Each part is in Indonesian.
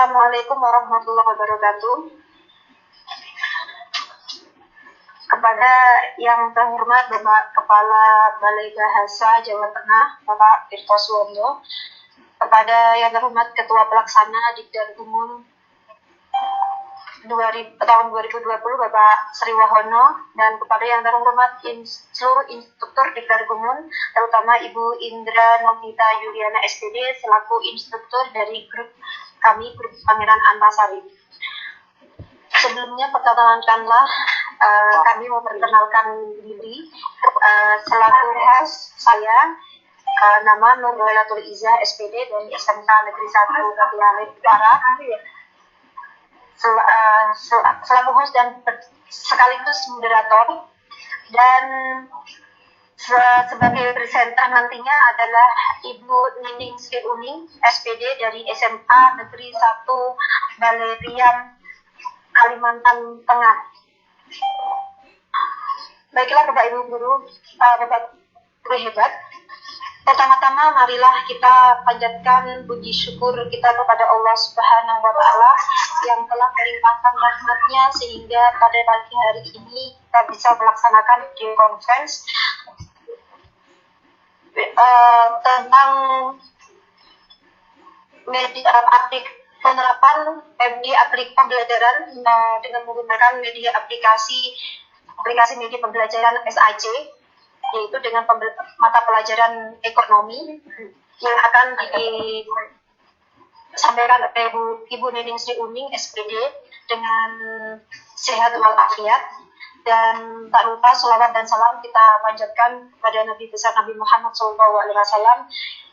Assalamualaikum warahmatullahi wabarakatuh. Kepada yang terhormat Bapak Kepala Balai Bahasa Jawa Tengah, Bapak Tirto Suwondo, kepada yang terhormat Ketua Pelaksana Dikdan Umum tahun 2020 Bapak Sri Wahono, dan kepada yang terhormat seluruh instruktur Dikdan Umum, terutama Ibu Indra Novita Yuliana SPD selaku instruktur dari grup Pangeran Antasari. Sebelumnya perkenalkanlah kami memperkenalkan diri selaku host saya, nama Nur Lailatul Izzah SPD dari SMK Negeri 1 Kapialit Utara, selaku host dan sekaligus moderator, dan sebagai presenter nantinya adalah Ibu Nining Sri Uning SPD dari SMA Negeri 1 Baleriam Kalimantan Tengah. Baiklah Bapak Ibu Guru, Bapak Guru hebat. Pertama-tama marilah kita panjatkan puji syukur kita kepada Allah Subhanahu wa Ta'ala yang telah melimpahkan rahmat-Nya sehingga pada pagi hari ini kita bisa melaksanakan video conference tentang penerapan media aplikasi pembelajaran dengan menggunakan media aplikasi media pembelajaran SAC, yaitu dengan mata pelajaran ekonomi yang akan disampaikan oleh Ibu Nining Sri Uning SPD dengan sehat walafiat. Dan tak lupa sholawat dan salam kita panjatkan kepada Nabi besar Nabi Muhammad SAW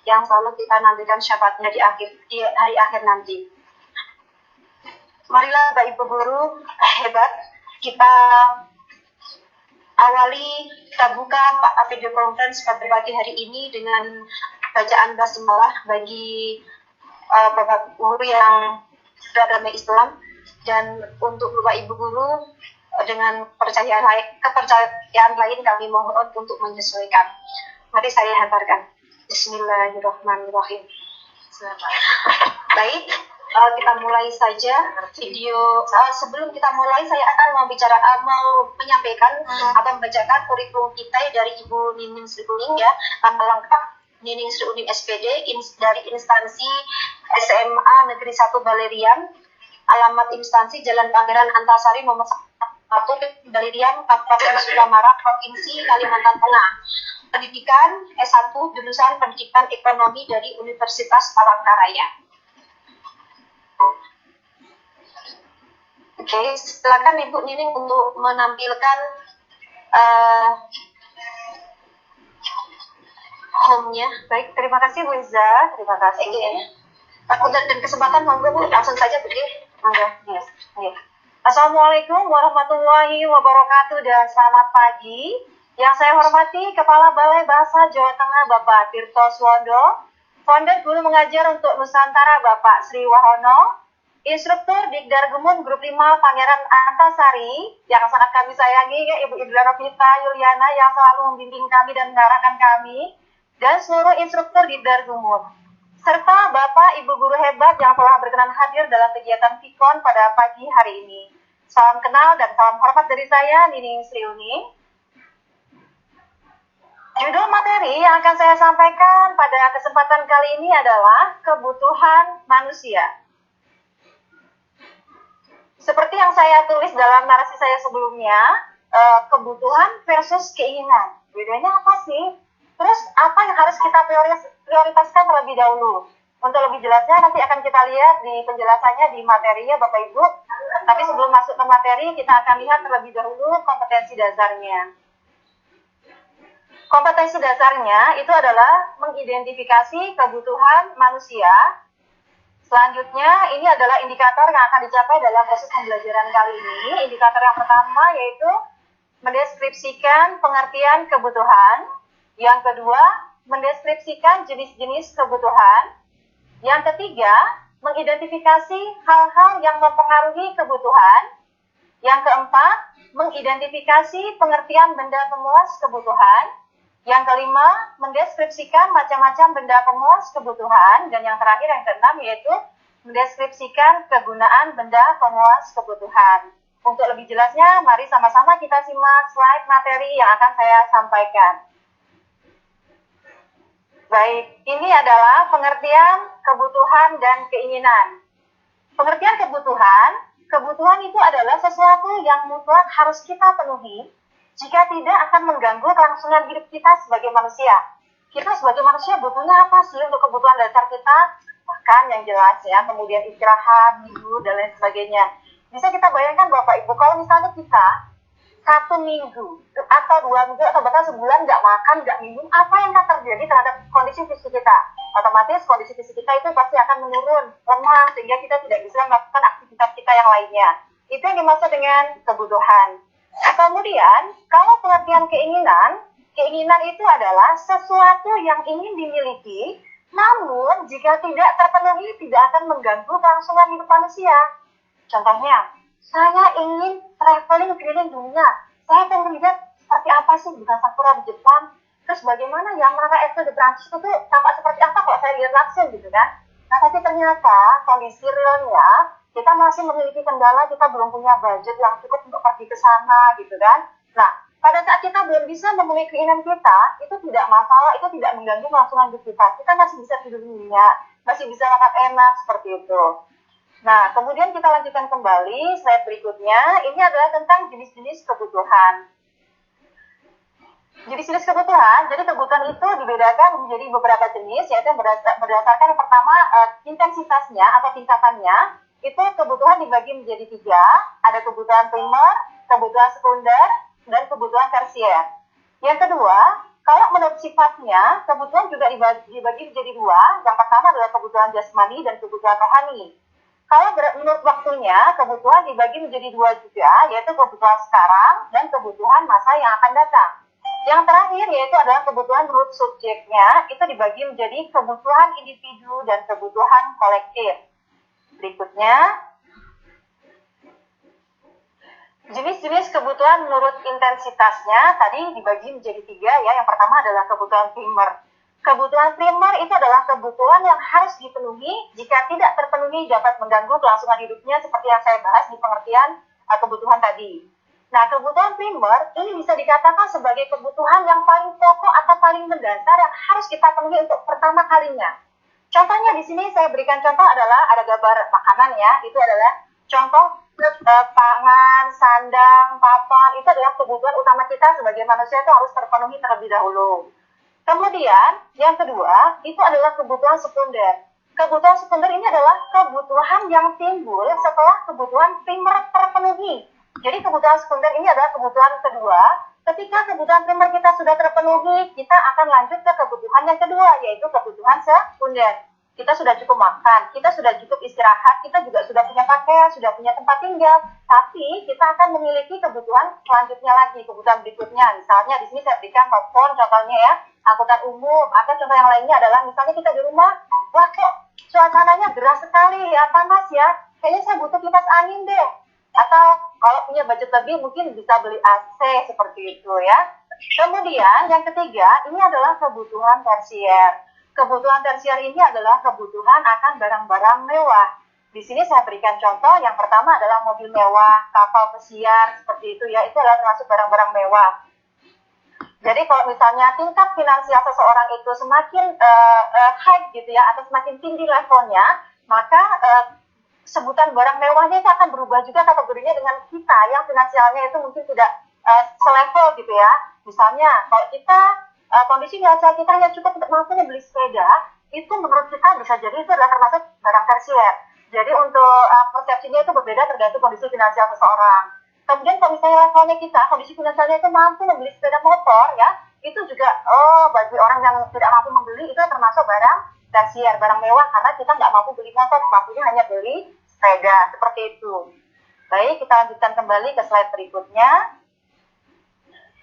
yang selalu kita nantikan syafaatnya di hari akhir nanti. Marilah Bapak Ibu Guru hebat, kita buka video conference pada pagi hari ini dengan bacaan basmalah bagi Bapak Guru yang beragama Islam, dan untuk Bapak Ibu Guru dengan kepercayaan lain kami mohon untuk menyesuaikan. Mari saya hantarkan. Bismillahirrahmanirrahim. Baik, kita mulai saja video. Sebelum kita mulai, saya akan menyampaikan atau membacakan kurikulum kita dari Ibu Nining Sri Uning, ya. Nama lengkap Nining Sri Uning SPD dari instansi SMA Negeri 1 Baleriam, alamat instansi Jalan Pangeran Antasari nomor 1 Baleriam, Kabupaten Sumbawa, Provinsi Kalimantan Tengah. Pendidikan S1 jurusan Pendidikan Ekonomi dari Universitas Palangkaraya. Oke, silakan Ibu Nining untuk menampilkan home-nya. Baik, terima kasih Bu Iza, terima kasih. Dan kesempatan monggo Bu, langsung saja berdiri. Monggo. Yes. Assalamualaikum warahmatullahi wabarakatuh dan selamat pagi. Yang saya hormati Kepala Balai Bahasa Jawa Tengah Bapak Tirto Suwondo, Founder Guru Mengajar untuk Nusantara Bapak Sri Wahono, Instruktur Dikdan Umum Grup 5 Pangeran Antasari yang sangat kami sayangi, ya, Ibu Indra Novita Yuliana yang selalu membimbing kami dan mengarahkan kami, dan seluruh instruktur Dikdan Umum, serta Bapak Ibu Guru hebat yang telah berkenan hadir dalam kegiatan Vikon pada pagi hari ini. Salam kenal dan salam hormat dari saya, Nining Sri Uning. Judul materi yang akan saya sampaikan pada kesempatan kali ini adalah kebutuhan manusia. Seperti yang saya tulis dalam narasi saya sebelumnya, kebutuhan versus keinginan. Bedanya apa sih? Terus apa yang harus kita prioritaskan terlebih dahulu? Untuk lebih jelasnya nanti akan kita lihat di penjelasannya di materinya Bapak Ibu. Tapi sebelum masuk ke materi, kita akan lihat terlebih dahulu kompetensi dasarnya. Kompetensi dasarnya itu adalah mengidentifikasi kebutuhan manusia. Selanjutnya, ini adalah indikator yang akan dicapai dalam proses pembelajaran kali ini. Indikator yang pertama yaitu mendeskripsikan pengertian kebutuhan. Yang kedua, mendeskripsikan jenis-jenis kebutuhan. Yang ketiga, mengidentifikasi hal-hal yang mempengaruhi kebutuhan. Yang keempat, mengidentifikasi pengertian benda pemuas kebutuhan. Yang kelima, mendeskripsikan macam-macam benda pemuas kebutuhan. Dan yang terakhir, yang keenam, yaitu mendeskripsikan kegunaan benda pemuas kebutuhan. Untuk lebih jelasnya, mari sama-sama kita simak slide materi yang akan saya sampaikan. Baik, ini adalah pengertian kebutuhan dan keinginan. Pengertian kebutuhan itu adalah sesuatu yang mutlak harus kita penuhi jika tidak akan mengganggu kelangsungan hidup kita sebagai manusia. Kita sebagai manusia butuhnya apa sih untuk kebutuhan dasar kita? Makan yang jelas ya, kemudian istirahat, tidur, dan lain sebagainya. Bisa kita bayangkan Bapak Ibu, kalau misalnya kita 1 minggu atau 2 minggu atau bahkan sebulan nggak makan, nggak minum, apa yang akan terjadi terhadap kondisi fisik kita? Otomatis kondisi fisik kita itu pasti akan menurun, lemah, sehingga kita tidak bisa melakukan aktivitas kita yang lainnya. Itu yang dimaksud dengan kebutuhan. Kemudian, kalau pengertian keinginan itu adalah sesuatu yang ingin dimiliki, namun jika tidak terpenuhi tidak akan mengganggu kelangsungan hidup manusia. Contohnya, saya ingin traveling keliling dunia. Saya ingin lihat seperti apa sih bukan sakura di Jepang. Terus bagaimana ya Mara Eiffel di Prancis itu tampak seperti apa kalau saya lihat langsung gitu kan. Nah tapi ternyata kondisi realnya kita masih memiliki kendala, kita belum punya budget yang cukup untuk pergi ke sana gitu kan. Nah pada saat kita belum bisa memenuhi keinginan kita, itu tidak masalah, itu tidak mengganggu kelangsungan hidup kita. Kita masih bisa tidur nyenyak, masih bisa makan enak seperti itu. Nah, kemudian kita lanjutkan kembali slide berikutnya. Ini adalah tentang jenis-jenis kebutuhan. Jenis-jenis kebutuhan, jadi kebutuhan itu dibedakan menjadi beberapa jenis, yaitu berdasarkan yang pertama intensitasnya atau tingkatannya. Itu kebutuhan dibagi menjadi 3. Ada kebutuhan primer, kebutuhan sekunder, dan kebutuhan tersier. Yang kedua, kalau menurut sifatnya, kebutuhan juga dibagi menjadi 2. Yang pertama adalah kebutuhan jasmani dan kebutuhan rohani. Kalau menurut waktunya, kebutuhan dibagi menjadi 2 juga, yaitu kebutuhan sekarang dan kebutuhan masa yang akan datang. Yang terakhir yaitu adalah kebutuhan menurut subjeknya, itu dibagi menjadi kebutuhan individu dan kebutuhan kolektif. Berikutnya, jenis-jenis kebutuhan menurut intensitasnya tadi dibagi menjadi 3 ya. Yang pertama adalah kebutuhan primer. Kebutuhan primer itu adalah kebutuhan yang harus dipenuhi, jika tidak terpenuhi dapat mengganggu kelangsungan hidupnya seperti yang saya bahas di pengertian kebutuhan tadi. Nah, kebutuhan primer ini bisa dikatakan sebagai kebutuhan yang paling pokok atau paling mendasar yang harus kita penuhi untuk pertama kalinya. Contohnya di sini saya berikan contoh adalah ada gambar makanan ya, itu adalah contoh pangan, sandang, papan, itu adalah kebutuhan utama kita sebagai manusia itu harus terpenuhi terlebih dahulu. Kemudian, yang kedua, itu adalah kebutuhan sekunder. Kebutuhan sekunder ini adalah kebutuhan yang timbul setelah kebutuhan primer terpenuhi. Jadi kebutuhan sekunder ini adalah kebutuhan kedua. Ketika kebutuhan primer kita sudah terpenuhi, kita akan lanjut ke kebutuhan yang kedua, yaitu kebutuhan sekunder. Kita sudah cukup makan, kita sudah cukup istirahat, kita juga sudah punya pakaian, sudah punya tempat tinggal. Tapi kita akan memiliki kebutuhan selanjutnya lagi, kebutuhan berikutnya. Misalnya di sini saya berikan telepon, contohnya ya, angkutan umum, atau contoh yang lainnya adalah misalnya kita di rumah, wah kok suasananya gerah sekali ya, panas ya, kayaknya saya butuh kipas angin deh. Atau kalau punya budget lebih mungkin bisa beli AC seperti itu ya. Kemudian yang ketiga, ini adalah kebutuhan tersier. Kebutuhan tersier ini adalah kebutuhan akan barang-barang mewah. Di sini saya berikan contoh, yang pertama adalah mobil mewah, kapal pesiar, seperti itu ya, itu adalah termasuk barang-barang mewah. Jadi kalau misalnya tingkat finansial seseorang itu semakin high gitu ya, atau semakin tinggi levelnya, maka sebutan barang mewahnya itu akan berubah juga kategorinya dengan kita yang finansialnya itu mungkin tidak selevel gitu ya. Misalnya kalau kita kondisi finansial kita hanya cukup untuk mampu beli sepeda, itu menurut kita bisa jadi itu adalah termasuk barang tersier. Jadi untuk persepsinya itu berbeda tergantung kondisi finansial seseorang. Kemudian kalau misalnya levelnya kita, kondisi finansialnya itu mampu membeli sepeda motor ya, itu juga bagi orang yang tidak mampu membeli itu termasuk barang tersier, barang mewah, karena kita nggak mampu beli motor, mampunya hanya beli sepeda, seperti itu. Baik, kita lanjutkan kembali ke slide berikutnya.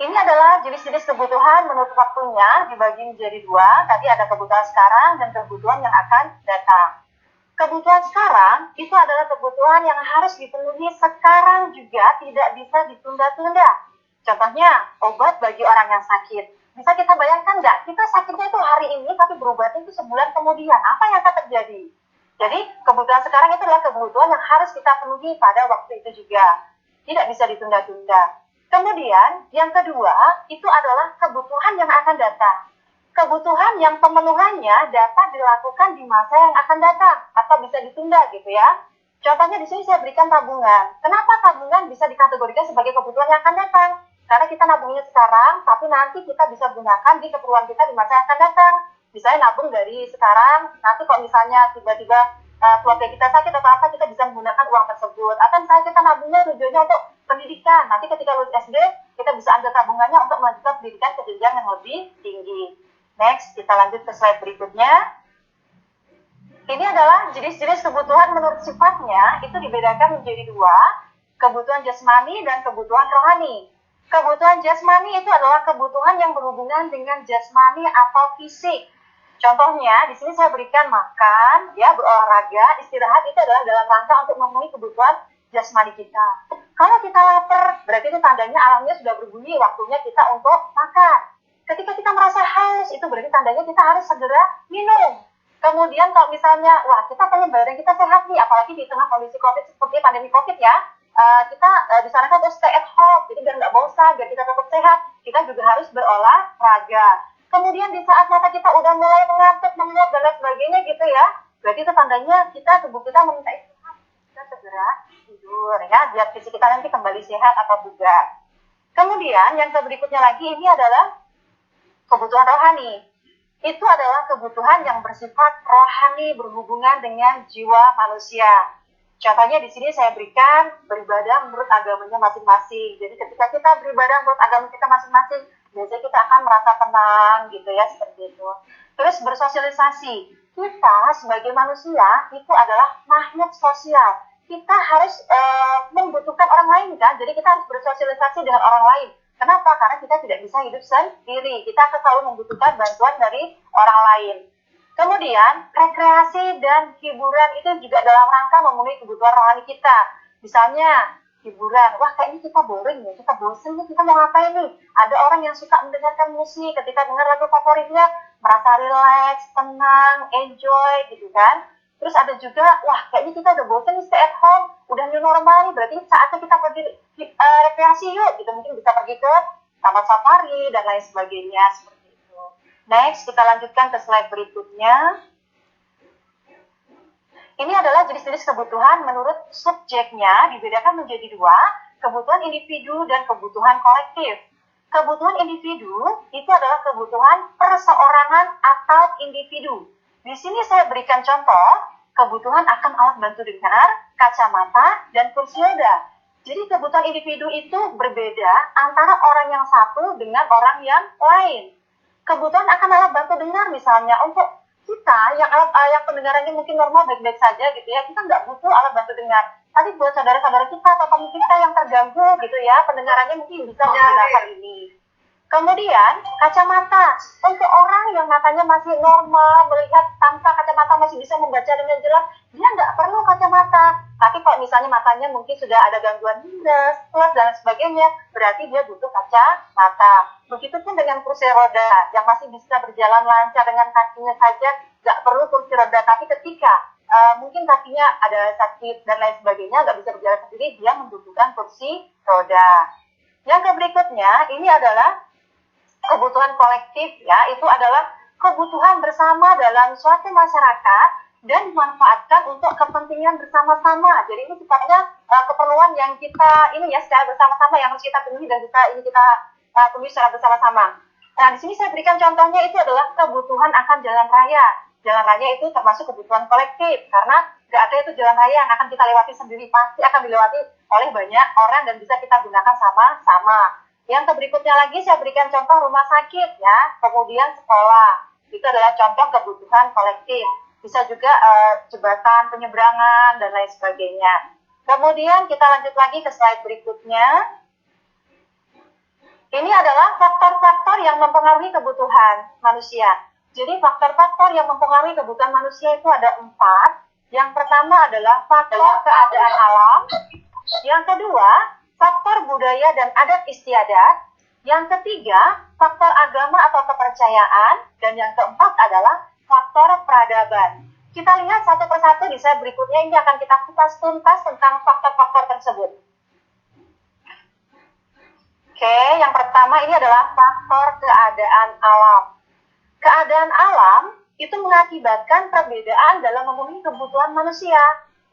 Ini adalah jenis-jenis kebutuhan menurut waktunya dibagi menjadi 2. Tadi ada kebutuhan sekarang dan kebutuhan yang akan datang. Kebutuhan sekarang itu adalah kebutuhan yang harus dipenuhi sekarang juga, tidak bisa ditunda-tunda. Contohnya, obat bagi orang yang sakit. Bisa kita bayangkan nggak? Kita sakitnya itu hari ini, tapi berobatnya itu sebulan kemudian. Apa yang akan terjadi? Jadi, Kebutuhan sekarang itu adalah kebutuhan yang harus kita penuhi pada waktu itu juga. Tidak bisa ditunda-tunda. Kemudian, yang kedua, itu adalah kebutuhan yang akan datang. Kebutuhan yang pemenuhannya dapat dilakukan di masa yang akan datang, atau bisa ditunda gitu ya. Contohnya di sini saya berikan tabungan. Kenapa tabungan bisa dikategorikan sebagai kebutuhan yang akan datang? Karena kita nabungnya sekarang, tapi nanti kita bisa gunakan di keperluan kita di masa yang akan datang. Misalnya nabung dari sekarang, nanti kalau misalnya tiba-tiba keluarga kita sakit atau apa, kita bisa menggunakan uang tersebut. Atau misalnya kita nabungnya tujuannya untuk pendidikan, nanti ketika lulus SD, kita bisa ambil tabungannya untuk melanjutkan pendidikan ke jenjang yang lebih tinggi. Next, kita lanjut ke slide berikutnya. Ini adalah jenis-jenis kebutuhan menurut sifatnya, itu dibedakan menjadi dua, kebutuhan jasmani dan kebutuhan rohani. Kebutuhan jasmani itu adalah kebutuhan yang berhubungan dengan jasmani atau fisik. Contohnya, di sini saya berikan makan, ya, berolahraga, istirahat, itu adalah dalam rangka untuk memenuhi kebutuhan jasmani kita. Kalau kita lapar, berarti itu tandanya alamnya sudah berbunyi, waktunya kita untuk makan. Ketika kita merasa haus, itu berarti tandanya kita harus segera minum. Kemudian kalau misalnya, wah, kita pengen badan kita sehat nih, apalagi di tengah kondisi COVID seperti pandemi COVID ya, kita disarankan untuk stay at home, jadi biar nggak bosan, biar kita tetap sehat, kita juga harus berolahraga. Kemudian di saat mata kita udah mulai mengantuk, menguap, dan lain sebagainya gitu ya, berarti itu tandanya tubuh kita meminta istirahat, kita segera tidur ya, biar fisik kita nanti kembali sehat atau bugar. Kemudian yang berikutnya lagi ini adalah kebutuhan rohani. Itu adalah kebutuhan yang bersifat rohani berhubungan dengan jiwa manusia. Contohnya di sini saya berikan beribadah menurut agamanya masing-masing. Jadi ketika kita beribadah menurut agama kita masing-masing, biasanya kita akan merasa tenang gitu ya, seperti itu. Terus bersosialisasi. Kita sebagai manusia itu adalah makhluk sosial. Kita harus membutuhkan orang lain kan, jadi kita harus bersosialisasi dengan orang lain. Kenapa? Karena kita tidak bisa hidup sendiri. Kita akan selalu membutuhkan bantuan dari orang lain. Kemudian, rekreasi dan hiburan itu juga dalam rangka memenuhi kebutuhan rohani kita. Misalnya, hiburan. Wah, kayaknya kita boring ya, kita bosen nih, kita mau ngapain nih? Ada orang yang suka mendengarkan musik, ketika dengar lagu favoritnya, merasa relax, tenang, enjoy, gitu kan. Terus ada juga, wah, kayaknya kita udah bosen nih, stay at home, udah new normal nih, berarti saatnya kita pergi rekreasi yuk, gitu. Mungkin bisa pergi ke taman safari, dan lain sebagainya, seperti itu. Next, kita lanjutkan ke slide berikutnya. Ini adalah jenis-jenis kebutuhan menurut subjeknya dibedakan menjadi dua, kebutuhan individu dan kebutuhan kolektif. Kebutuhan individu itu adalah kebutuhan perseorangan atau individu. Di sini saya berikan contoh, kebutuhan akan alat bantu dengar, kacamata, dan kursi roda. Jadi kebutuhan individu itu berbeda antara orang yang satu dengan orang yang lain. Kebutuhan akan alat bantu dengar misalnya untuk kita yang pendengarannya mungkin normal baik-baik saja gitu ya, kita nggak butuh alat bantu dengar. Tapi buat saudara-saudara kita atau teman kita yang terganggu gitu ya, pendengarannya mungkin bisa menggunakan ini. Kemudian kacamata untuk orang yang matanya masih normal, melihat tanpa kacamata masih bisa membaca dengan jelas, dia nggak perlu kacamata. Tapi kalau misalnya matanya mungkin sudah ada gangguan minus, plus dan sebagainya, berarti dia butuh kacamata. Begitupun dengan kursi roda yang masih bisa berjalan lancar dengan kakinya saja, nggak perlu kursi roda. Tapi ketika mungkin kakinya ada sakit dan lain sebagainya, nggak bisa berjalan sendiri, dia membutuhkan kursi roda. Yang berikutnya ini adalah kebutuhan kolektif ya, itu adalah kebutuhan bersama dalam suatu masyarakat dan dimanfaatkan untuk kepentingan bersama-sama. Jadi ini sifatnya keperluan yang kita ini ya secara bersama-sama yang harus kita penuhi dan kita penuhi secara bersama-sama. Nah, di sini saya berikan contohnya itu adalah kebutuhan akan jalan raya. Jalan raya itu termasuk kebutuhan kolektif karena nggak ada itu jalan raya yang akan kita lewati sendiri, pasti akan dilewati oleh banyak orang dan bisa kita gunakan sama-sama. Yang berikutnya lagi saya berikan contoh rumah sakit ya, kemudian sekolah. Itu adalah contoh kebutuhan kolektif. Bisa juga jembatan, penyeberangan, dan lain sebagainya. Kemudian kita lanjut lagi ke slide berikutnya. Ini adalah faktor-faktor yang mempengaruhi kebutuhan manusia. Jadi faktor-faktor yang mempengaruhi kebutuhan manusia itu ada 4. Yang pertama adalah faktor keadaan alam. Yang kedua, faktor budaya dan adat istiadat. Yang ketiga, faktor agama atau kepercayaan. Dan yang keempat adalah faktor peradaban. Kita lihat satu persatu di slide berikutnya, ini akan kita kupas tuntas tentang faktor-faktor tersebut. Oke, yang pertama ini adalah faktor keadaan alam. Keadaan alam itu mengakibatkan perbedaan dalam memenuhi kebutuhan manusia.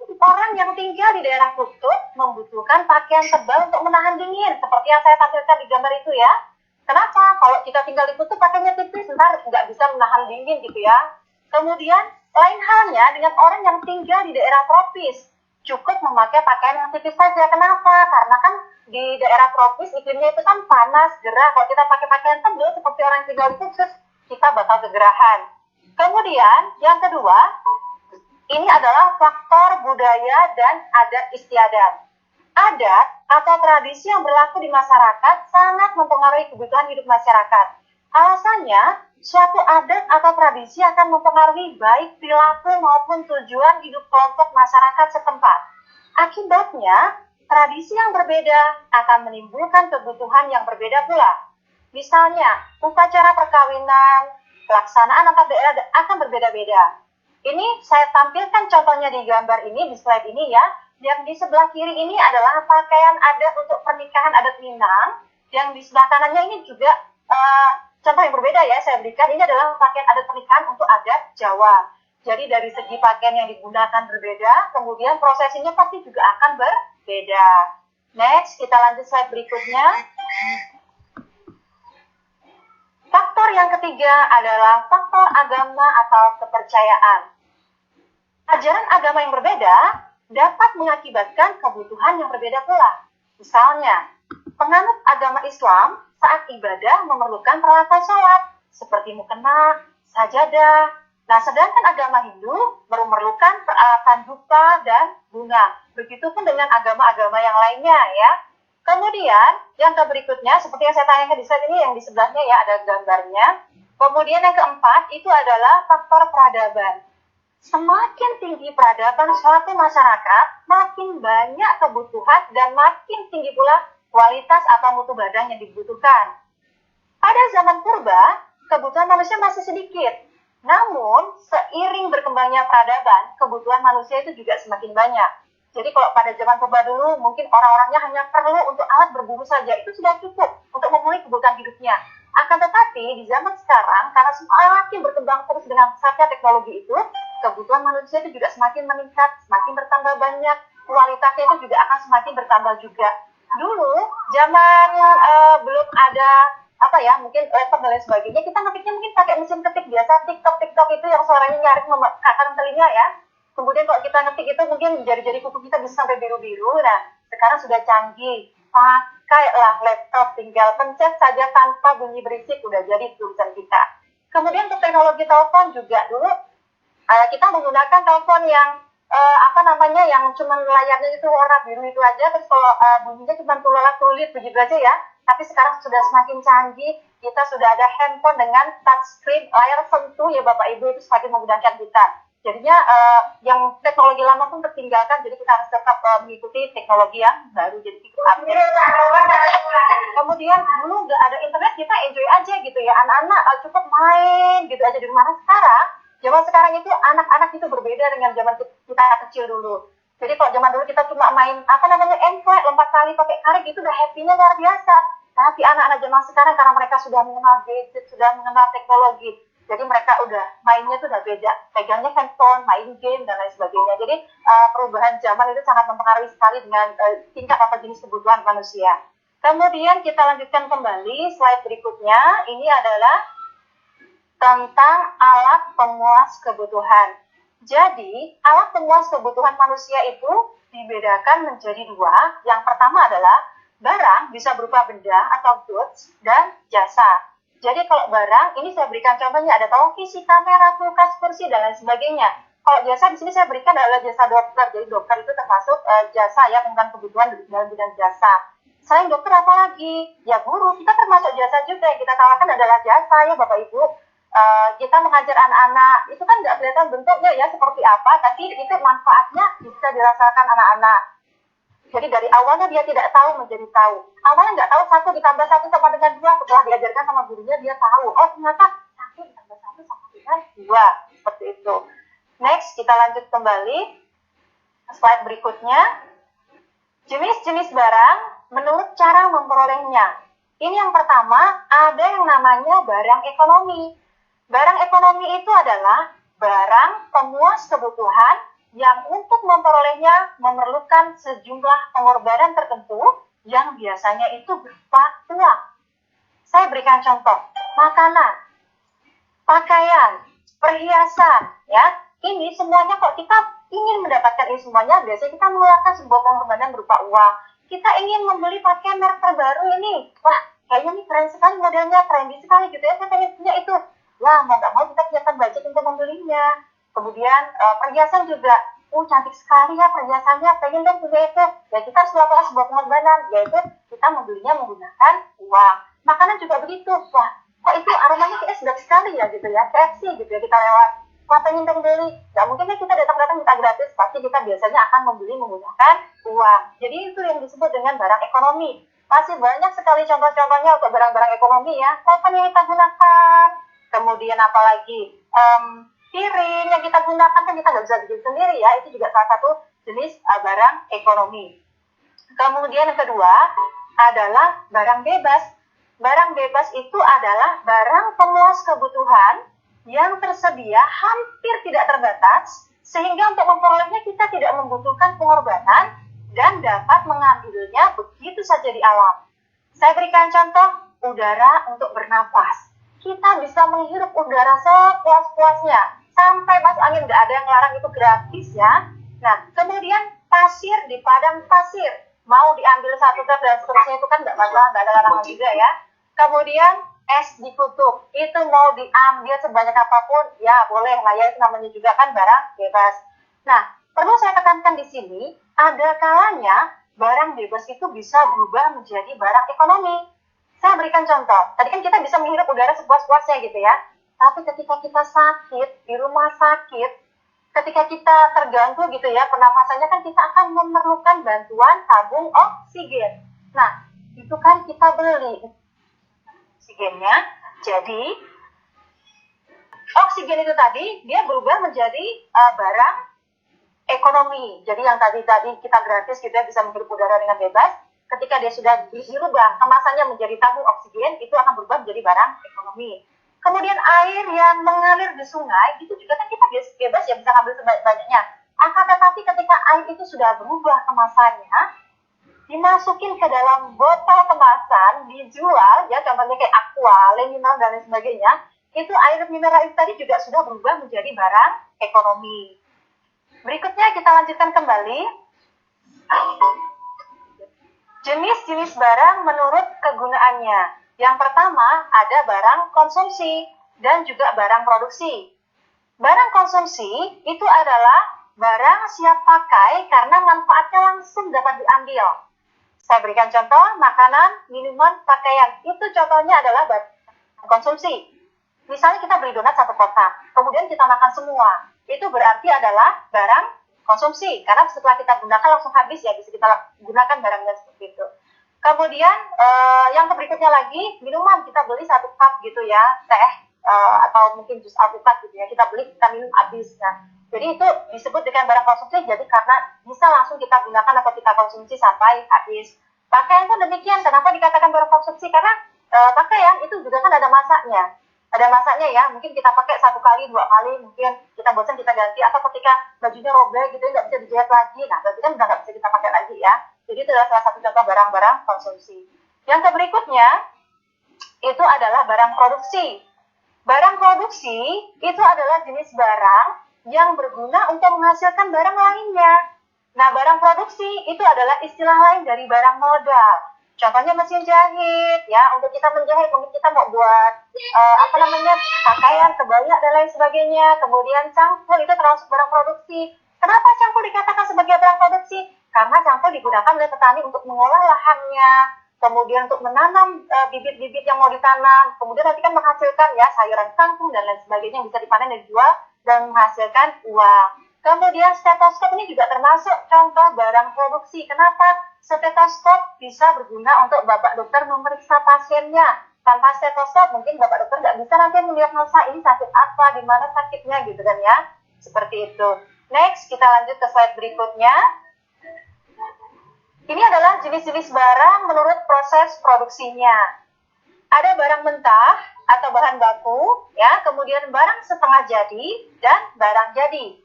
Orang yang tinggal di daerah kutub membutuhkan pakaian tebal untuk menahan dingin, seperti yang saya tampilkan di gambar itu ya. Kenapa? Kalau kita tinggal di kutub pakainya tipis, ntar nggak bisa menahan dingin gitu ya. Kemudian, lain halnya dengan orang yang tinggal di daerah tropis. Cukup memakai pakaian yang tipis saja. Kenapa? Karena kan di daerah tropis iklimnya itu kan panas, gerah. Kalau kita pakai pakaian tebal seperti orang yang tinggal di kutub, kita bakal kegerahan. Kemudian, yang kedua, ini adalah faktor budaya dan adat istiadat. Adat atau tradisi yang berlaku di masyarakat sangat mempengaruhi kebutuhan hidup masyarakat. Alasannya, suatu adat atau tradisi akan mempengaruhi baik perilaku maupun tujuan hidup kelompok masyarakat setempat. Akibatnya, tradisi yang berbeda akan menimbulkan kebutuhan yang berbeda pula. Misalnya, upacara perkawinan, pelaksanaan antar daerah akan berbeda-beda. Ini saya tampilkan contohnya di gambar ini, di slide ini ya. Yang di sebelah kiri ini adalah pakaian adat untuk pernikahan adat Minang. Yang di sebelah kanannya ini juga contoh yang berbeda ya, saya berikan. Ini adalah pakaian adat pernikahan untuk adat Jawa. Jadi dari segi pakaian yang digunakan berbeda, kemudian prosesinya pasti juga akan berbeda. Next, kita lanjut slide berikutnya. Faktor yang ketiga adalah faktor agama atau kepercayaan. Ajaran agama yang berbeda dapat mengakibatkan kebutuhan yang berbeda pula. Misalnya, penganut agama Islam saat ibadah memerlukan peralatan sholat, seperti mukena, sajadah. Nah, sedangkan agama Hindu memerlukan peralatan dupa dan bunga. Begitupun dengan agama-agama yang lainnya ya. Kemudian, yang berikutnya, seperti yang saya tanyakan di slide ini, yang di sebelahnya ya, ada gambarnya. Kemudian yang keempat, itu adalah faktor peradaban. Semakin tinggi peradaban suatu masyarakat, makin banyak kebutuhan dan makin tinggi pula kualitas atau mutu badan yang dibutuhkan. Pada zaman purba, kebutuhan manusia masih sedikit. Namun, seiring berkembangnya peradaban, kebutuhan manusia itu juga semakin banyak. Jadi kalau pada zaman purba dulu, mungkin orang-orangnya hanya perlu untuk alat berburu saja, itu sudah cukup untuk memenuhi kebutuhan hidupnya. Akan tetapi, di zaman sekarang, karena semakin berkembang terus dengan pesatnya teknologi itu, kebutuhan manusia itu juga semakin meningkat, semakin bertambah banyak, kualitasnya itu juga akan semakin bertambah juga. Dulu, zaman belum ada mungkin laptop dan lain sebagainya, kita ngetiknya mungkin pakai mesin ketik biasa, TikTok itu yang suaranya nyaring memekakan telinga ya. Kemudian kalau kita ngetik itu mungkin jari-jari kuku kita bisa sampai biru-biru. Nah, sekarang sudah canggih. Pakailah laptop, tinggal pencet saja tanpa bunyi berisik, udah jadi tulisan kita. Kemudian untuk teknologi telepon juga dulu kita menggunakan telepon yang yang cuma layarnya itu warna biru itu aja, terus kalau bunyinya cuma tulis begitu aja ya. Tapi sekarang sudah semakin canggih, kita sudah ada handphone dengan touchscreen, layar sentuh ya Bapak Ibu, itu semakin memudahkan kita. Jadinya yang teknologi lama pun tertinggalkan, jadi kita harus tetap mengikuti teknologi yang baru, jadi kita update. Kemudian dulu nggak ada internet, kita enjoy aja gitu ya, anak-anak cukup main gitu aja di rumah. Zaman sekarang itu anak-anak itu berbeda dengan zaman kita kecil dulu. Jadi kalau zaman dulu kita cuma main enflek, lompat tali pakai karet, itu udah happy-nya luar biasa. Tapi anak-anak zaman sekarang karena mereka sudah mengenal gadget, sudah mengenal teknologi, jadi mereka udah mainnya tuh udah beda, pegangnya handphone, main game dan lain sebagainya. Jadi perubahan zaman itu sangat mempengaruhi sekali dengan tingkat atau jenis kebutuhan manusia. Kemudian kita lanjutkan kembali slide berikutnya. Ini adalah tentang alat pemuas kebutuhan. Jadi alat pemuas kebutuhan manusia itu dibedakan menjadi dua. Yang pertama adalah barang, bisa berupa benda atau goods, dan jasa. Jadi kalau barang, ini saya berikan contohnya, ada televisi, kamera, kulkas, kursi, dan lain sebagainya. Kalau jasa di sini saya berikan adalah jasa dokter. Jadi dokter itu termasuk jasa ya, tentang kebutuhan dalam bidang jasa. Selain dokter apa lagi? Ya guru, kita termasuk jasa juga. Yang kita tawarkan adalah jasa ya Bapak Ibu. Kita mengajar anak-anak, itu kan nggak kelihatan bentuknya ya seperti apa, tapi itu manfaatnya bisa dirasakan anak-anak. Jadi dari awalnya dia tidak tahu menjadi tahu. Awalnya nggak tahu 1 ditambah 1 sama dengan 2. Setelah diajarkan sama gurunya dia tahu. Oh ternyata 1 ditambah 1 sama dengan 2. Seperti itu. Next, kita lanjut kembali. Slide berikutnya. Jenis-jenis barang menurut cara memperolehnya. Ini yang pertama, ada yang namanya barang ekonomi. Barang ekonomi itu adalah barang pemuas kebutuhan yang untuk memperolehnya memerlukan sejumlah pengorbanan tertentu yang biasanya itu berupa uang. Saya berikan contoh, makanan, pakaian, perhiasan, ya. Ini semuanya kok kita ingin mendapatkan ini semuanya, biasanya kita mengeluarkan sebuah pengorbanan berupa uang. Kita ingin membeli pakaian merek terbaru ini, wah kayaknya ini keren sekali modelnya, trendy sekali gitu ya, saya pengen punya itu. Wah, mau nggak mau kita siapkan budget untuk membelinya. Kemudian perhiasan juga, cantik sekali ya perhiasannya, pengen dong punya itu. Ya kita harus melakukan sebuah pengorbanan, yaitu kita membelinya menggunakan uang. Makanan juga begitu, wah kok itu aromanya kayak sedap sekali ya gitu ya, KFC gitu ya, kita lewat, wah pengen dong beli. Nggak mungkin ya kita datang-datang minta gratis, pasti kita biasanya akan membeli menggunakan uang. Jadi itu yang disebut dengan barang ekonomi. Masih banyak sekali contoh-contohnya untuk barang-barang ekonomi ya, kapan yang kita gunakan. Kemudian apalagi piring yang kita gunakan kan kita nggak bisa bikin sendiri ya, itu juga salah satu jenis barang ekonomi. Kemudian yang kedua adalah barang bebas. Barang bebas itu adalah barang pemuas kebutuhan yang tersedia hampir tidak terbatas, sehingga untuk memperolehnya kita tidak membutuhkan pengorbanan dan dapat mengambilnya begitu saja di alam. Saya berikan contoh, udara untuk bernafas. Kita bisa menghirup udara sepuas-puasnya. Sampai masuk angin, nggak ada yang larang, itu gratis ya. Nah, kemudian pasir di padang pasir. Mau diambil satu gram dan seterusnya itu kan nggak masalah, nggak ada larangan juga ya. Kemudian es di kutub, itu mau diambil sebanyak apapun, ya boleh lah ya, itu namanya juga kan barang bebas. Nah, perlu saya tekankan di sini, ada kalanya barang bebas itu bisa berubah menjadi barang ekonomi. Saya berikan contoh, tadi kan kita bisa menghirup udara sepuas-puasnya gitu ya, tapi ketika kita sakit, di rumah sakit, ketika kita terganggu gitu ya, pernafasannya kan kita akan memerlukan bantuan tabung oksigen. Nah, itu kan kita beli oksigennya, jadi oksigen itu tadi, dia berubah menjadi barang ekonomi. Jadi yang tadi kita gratis gitu ya, bisa menghirup udara dengan bebas. Ketika dia sudah dirubah kemasannya menjadi tabung oksigen, itu akan berubah menjadi barang ekonomi. Kemudian air yang mengalir di sungai, itu juga kan kita bebas ya bisa ambil sebanyak-banyaknya. Akan tetapi ketika air itu sudah berubah kemasannya, dimasukin ke dalam botol kemasan, dijual, ya contohnya kayak aqua, mineral dan lain sebagainya, itu air mineral itu tadi juga sudah berubah menjadi barang ekonomi. Berikutnya kita lanjutkan kembali. Jenis-jenis barang menurut kegunaannya. Yang pertama ada barang konsumsi dan juga barang produksi. Barang konsumsi itu adalah barang siap pakai karena manfaatnya langsung dapat diambil. Saya berikan contoh, makanan, minuman, pakaian. Itu contohnya adalah barang konsumsi. Misalnya kita beli donat satu kotak, kemudian kita makan semua. Itu berarti adalah barang konsumsi, karena setelah kita gunakan langsung habis ya, bisa kita gunakan barangnya seperti itu. Kemudian yang berikutnya lagi, minuman, kita beli satu cup gitu ya, teh atau mungkin jus alpukat gitu ya, kita beli, kita minum habis. Nah, jadi itu disebut dengan barang konsumsi, jadi karena bisa langsung kita gunakan atau kita konsumsi sampai habis. Pakaian pun demikian, kenapa dikatakan barang konsumsi? Karena pakaian itu juga kan ada masanya. Ada masanya ya, mungkin kita pakai 1 kali, 2 kali, mungkin kita bosan kita ganti, atau ketika bajunya robek gitu nggak bisa dijahit lagi, nah berarti kan udah nggak bisa kita pakai lagi ya. Jadi itu adalah salah satu contoh barang-barang konsumsi. Yang berikutnya itu adalah barang produksi. Barang produksi itu adalah jenis barang yang berguna untuk menghasilkan barang lainnya. Nah, barang produksi itu adalah istilah lain dari barang modal. Contohnya mesin jahit, ya, untuk kita menjahit, mungkin kita mau buat pakaian, kebaya dan lain sebagainya. Kemudian cangkul itu termasuk barang produksi. Kenapa cangkul dikatakan sebagai barang produksi? Karena cangkul digunakan oleh petani untuk mengolah lahannya, kemudian untuk menanam bibit-bibit yang mau ditanam, kemudian nanti kan menghasilkan ya sayuran kangkung dan lain sebagainya yang bisa dipanen dan dijual dan menghasilkan uang. Kemudian stetoskop ini juga termasuk contoh barang produksi. Kenapa? Stetoskop bisa berguna untuk Bapak dokter memeriksa pasiennya. Tanpa stetoskop mungkin Bapak dokter nggak bisa nanti melihat masa ini sakit apa, di mana sakitnya gitu kan ya. Seperti itu. Next, kita lanjut ke slide berikutnya. Ini adalah jenis-jenis barang menurut proses produksinya. Ada barang mentah atau bahan baku, ya, kemudian barang setengah jadi dan barang jadi.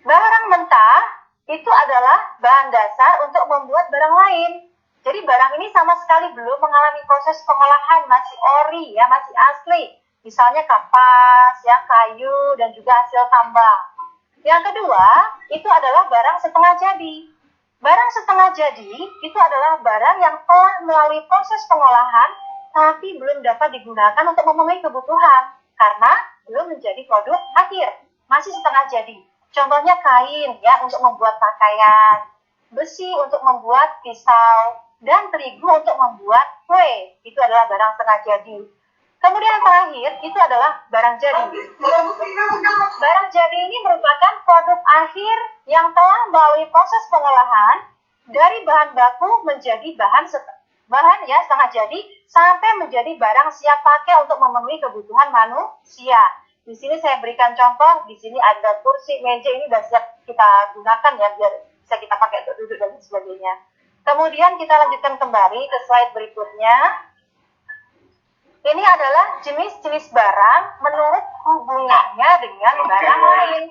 Barang mentah itu adalah bahan dasar untuk membuat barang lain. Jadi barang ini sama sekali belum mengalami proses pengolahan, masih ori, ya, masih asli. Misalnya kapas, ya, kayu dan juga hasil tambang. Yang kedua, itu adalah barang setengah jadi. Barang setengah jadi itu adalah barang yang telah melalui proses pengolahan tapi belum dapat digunakan untuk memenuhi kebutuhan karena belum menjadi produk akhir, masih setengah jadi. Contohnya kain, ya, untuk membuat pakaian, besi untuk membuat pisau, dan terigu untuk membuat kue. Itu adalah barang setengah jadi. Kemudian yang terakhir itu adalah barang jadi. Barang jadi ini merupakan produk akhir yang telah melalui proses pengolahan dari bahan baku menjadi bahan ya setengah jadi sampai menjadi barang siap pakai untuk memenuhi kebutuhan manusia. Di sini saya berikan contoh, di sini ada kursi, meja, ini sudah siap kita gunakan, ya, biar bisa kita pakai untuk duduk dan sebagainya. Kemudian kita lanjutkan kembali ke slide berikutnya. Ini adalah jenis-jenis barang menurut hubungannya dengan barang lain.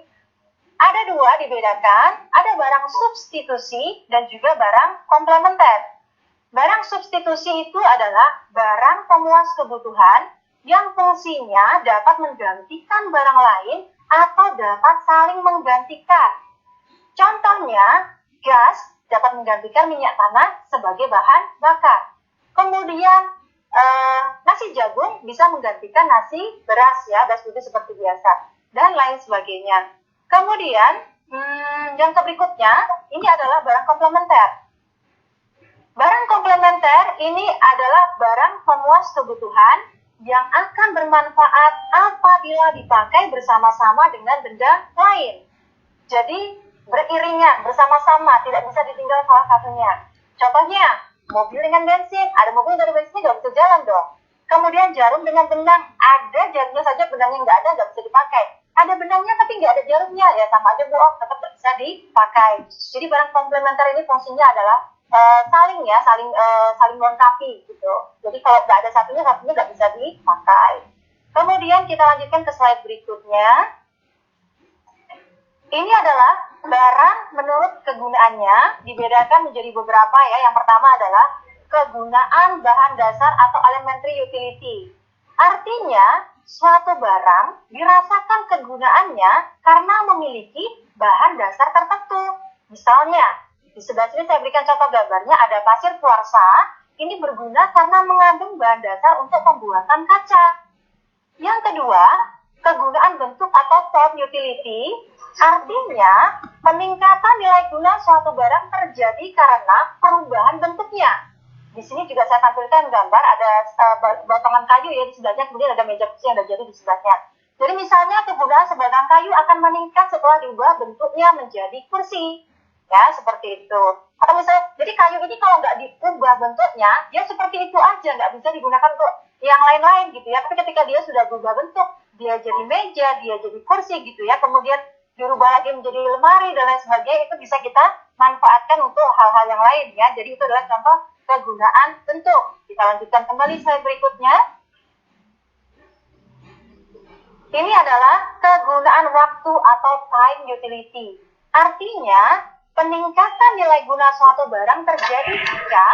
Ada dua dibedakan, ada barang substitusi dan juga barang komplementer. Barang substitusi itu adalah barang pemuas kebutuhan yang fungsinya dapat menggantikan barang lain atau dapat saling menggantikan. Contohnya, gas dapat menggantikan minyak tanah sebagai bahan bakar. Kemudian, nasi jagung bisa menggantikan nasi beras, ya, beras putih seperti biasa, dan lain sebagainya. Kemudian, yang berikutnya, ini adalah barang komplementer. Barang komplementer ini adalah barang pemuas kebutuhan yang akan bermanfaat apabila dipakai bersama-sama dengan benda lain. Jadi, beriringan, bersama-sama, tidak bisa ditinggal salah satunya. Contohnya, mobil dengan bensin, ada mobil dari bensin nggak bisa jalan dong. Kemudian jarum dengan benang, ada jarumnya saja, benangnya nggak ada, nggak bisa dipakai. Ada benangnya tapi nggak ada jarumnya, ya sama aja bohong, tetap nggak bisa dipakai. Jadi barang komplementer ini fungsinya adalah saling melengkapi gitu. Jadi kalau nggak ada satunya nggak bisa dipakai. Kemudian kita lanjutkan ke slide berikutnya. Ini adalah barang menurut kegunaannya dibedakan menjadi beberapa, ya. Yang pertama adalah kegunaan bahan dasar atau elementary utility. Artinya suatu barang dirasakan kegunaannya karena memiliki bahan dasar tertentu. Misalnya di sebelah sini saya berikan contoh gambarnya, ada pasir kuarsa. Ini berguna karena mengandung bahan dasar untuk pembuatan kaca. Yang kedua, kegunaan bentuk atau form utility. Artinya, peningkatan nilai guna suatu barang terjadi karena perubahan bentuknya. Di sini juga saya tampilkan gambar, ada batangan kayu, ya, di sebelahnya, kemudian ada meja kursi yang sudah jadi di sebelahnya. Jadi misalnya kegunaan sebatang kayu akan meningkat setelah diubah bentuknya menjadi kursi. Ya, seperti itu. Atau misalnya, jadi kayu ini kalau nggak diubah bentuknya, dia seperti itu aja, nggak bisa digunakan untuk yang lain-lain gitu, ya. Tapi ketika dia sudah berubah bentuk, dia jadi meja, dia jadi kursi gitu, ya. Kemudian dirubah lagi menjadi lemari dan lain sebagainya, itu bisa kita manfaatkan untuk hal-hal yang lain, ya. Jadi itu adalah contoh kegunaan bentuk. Kita lanjutkan kembali slide berikutnya. Ini adalah kegunaan waktu atau time utility. Artinya, peningkatan nilai guna suatu barang terjadi jika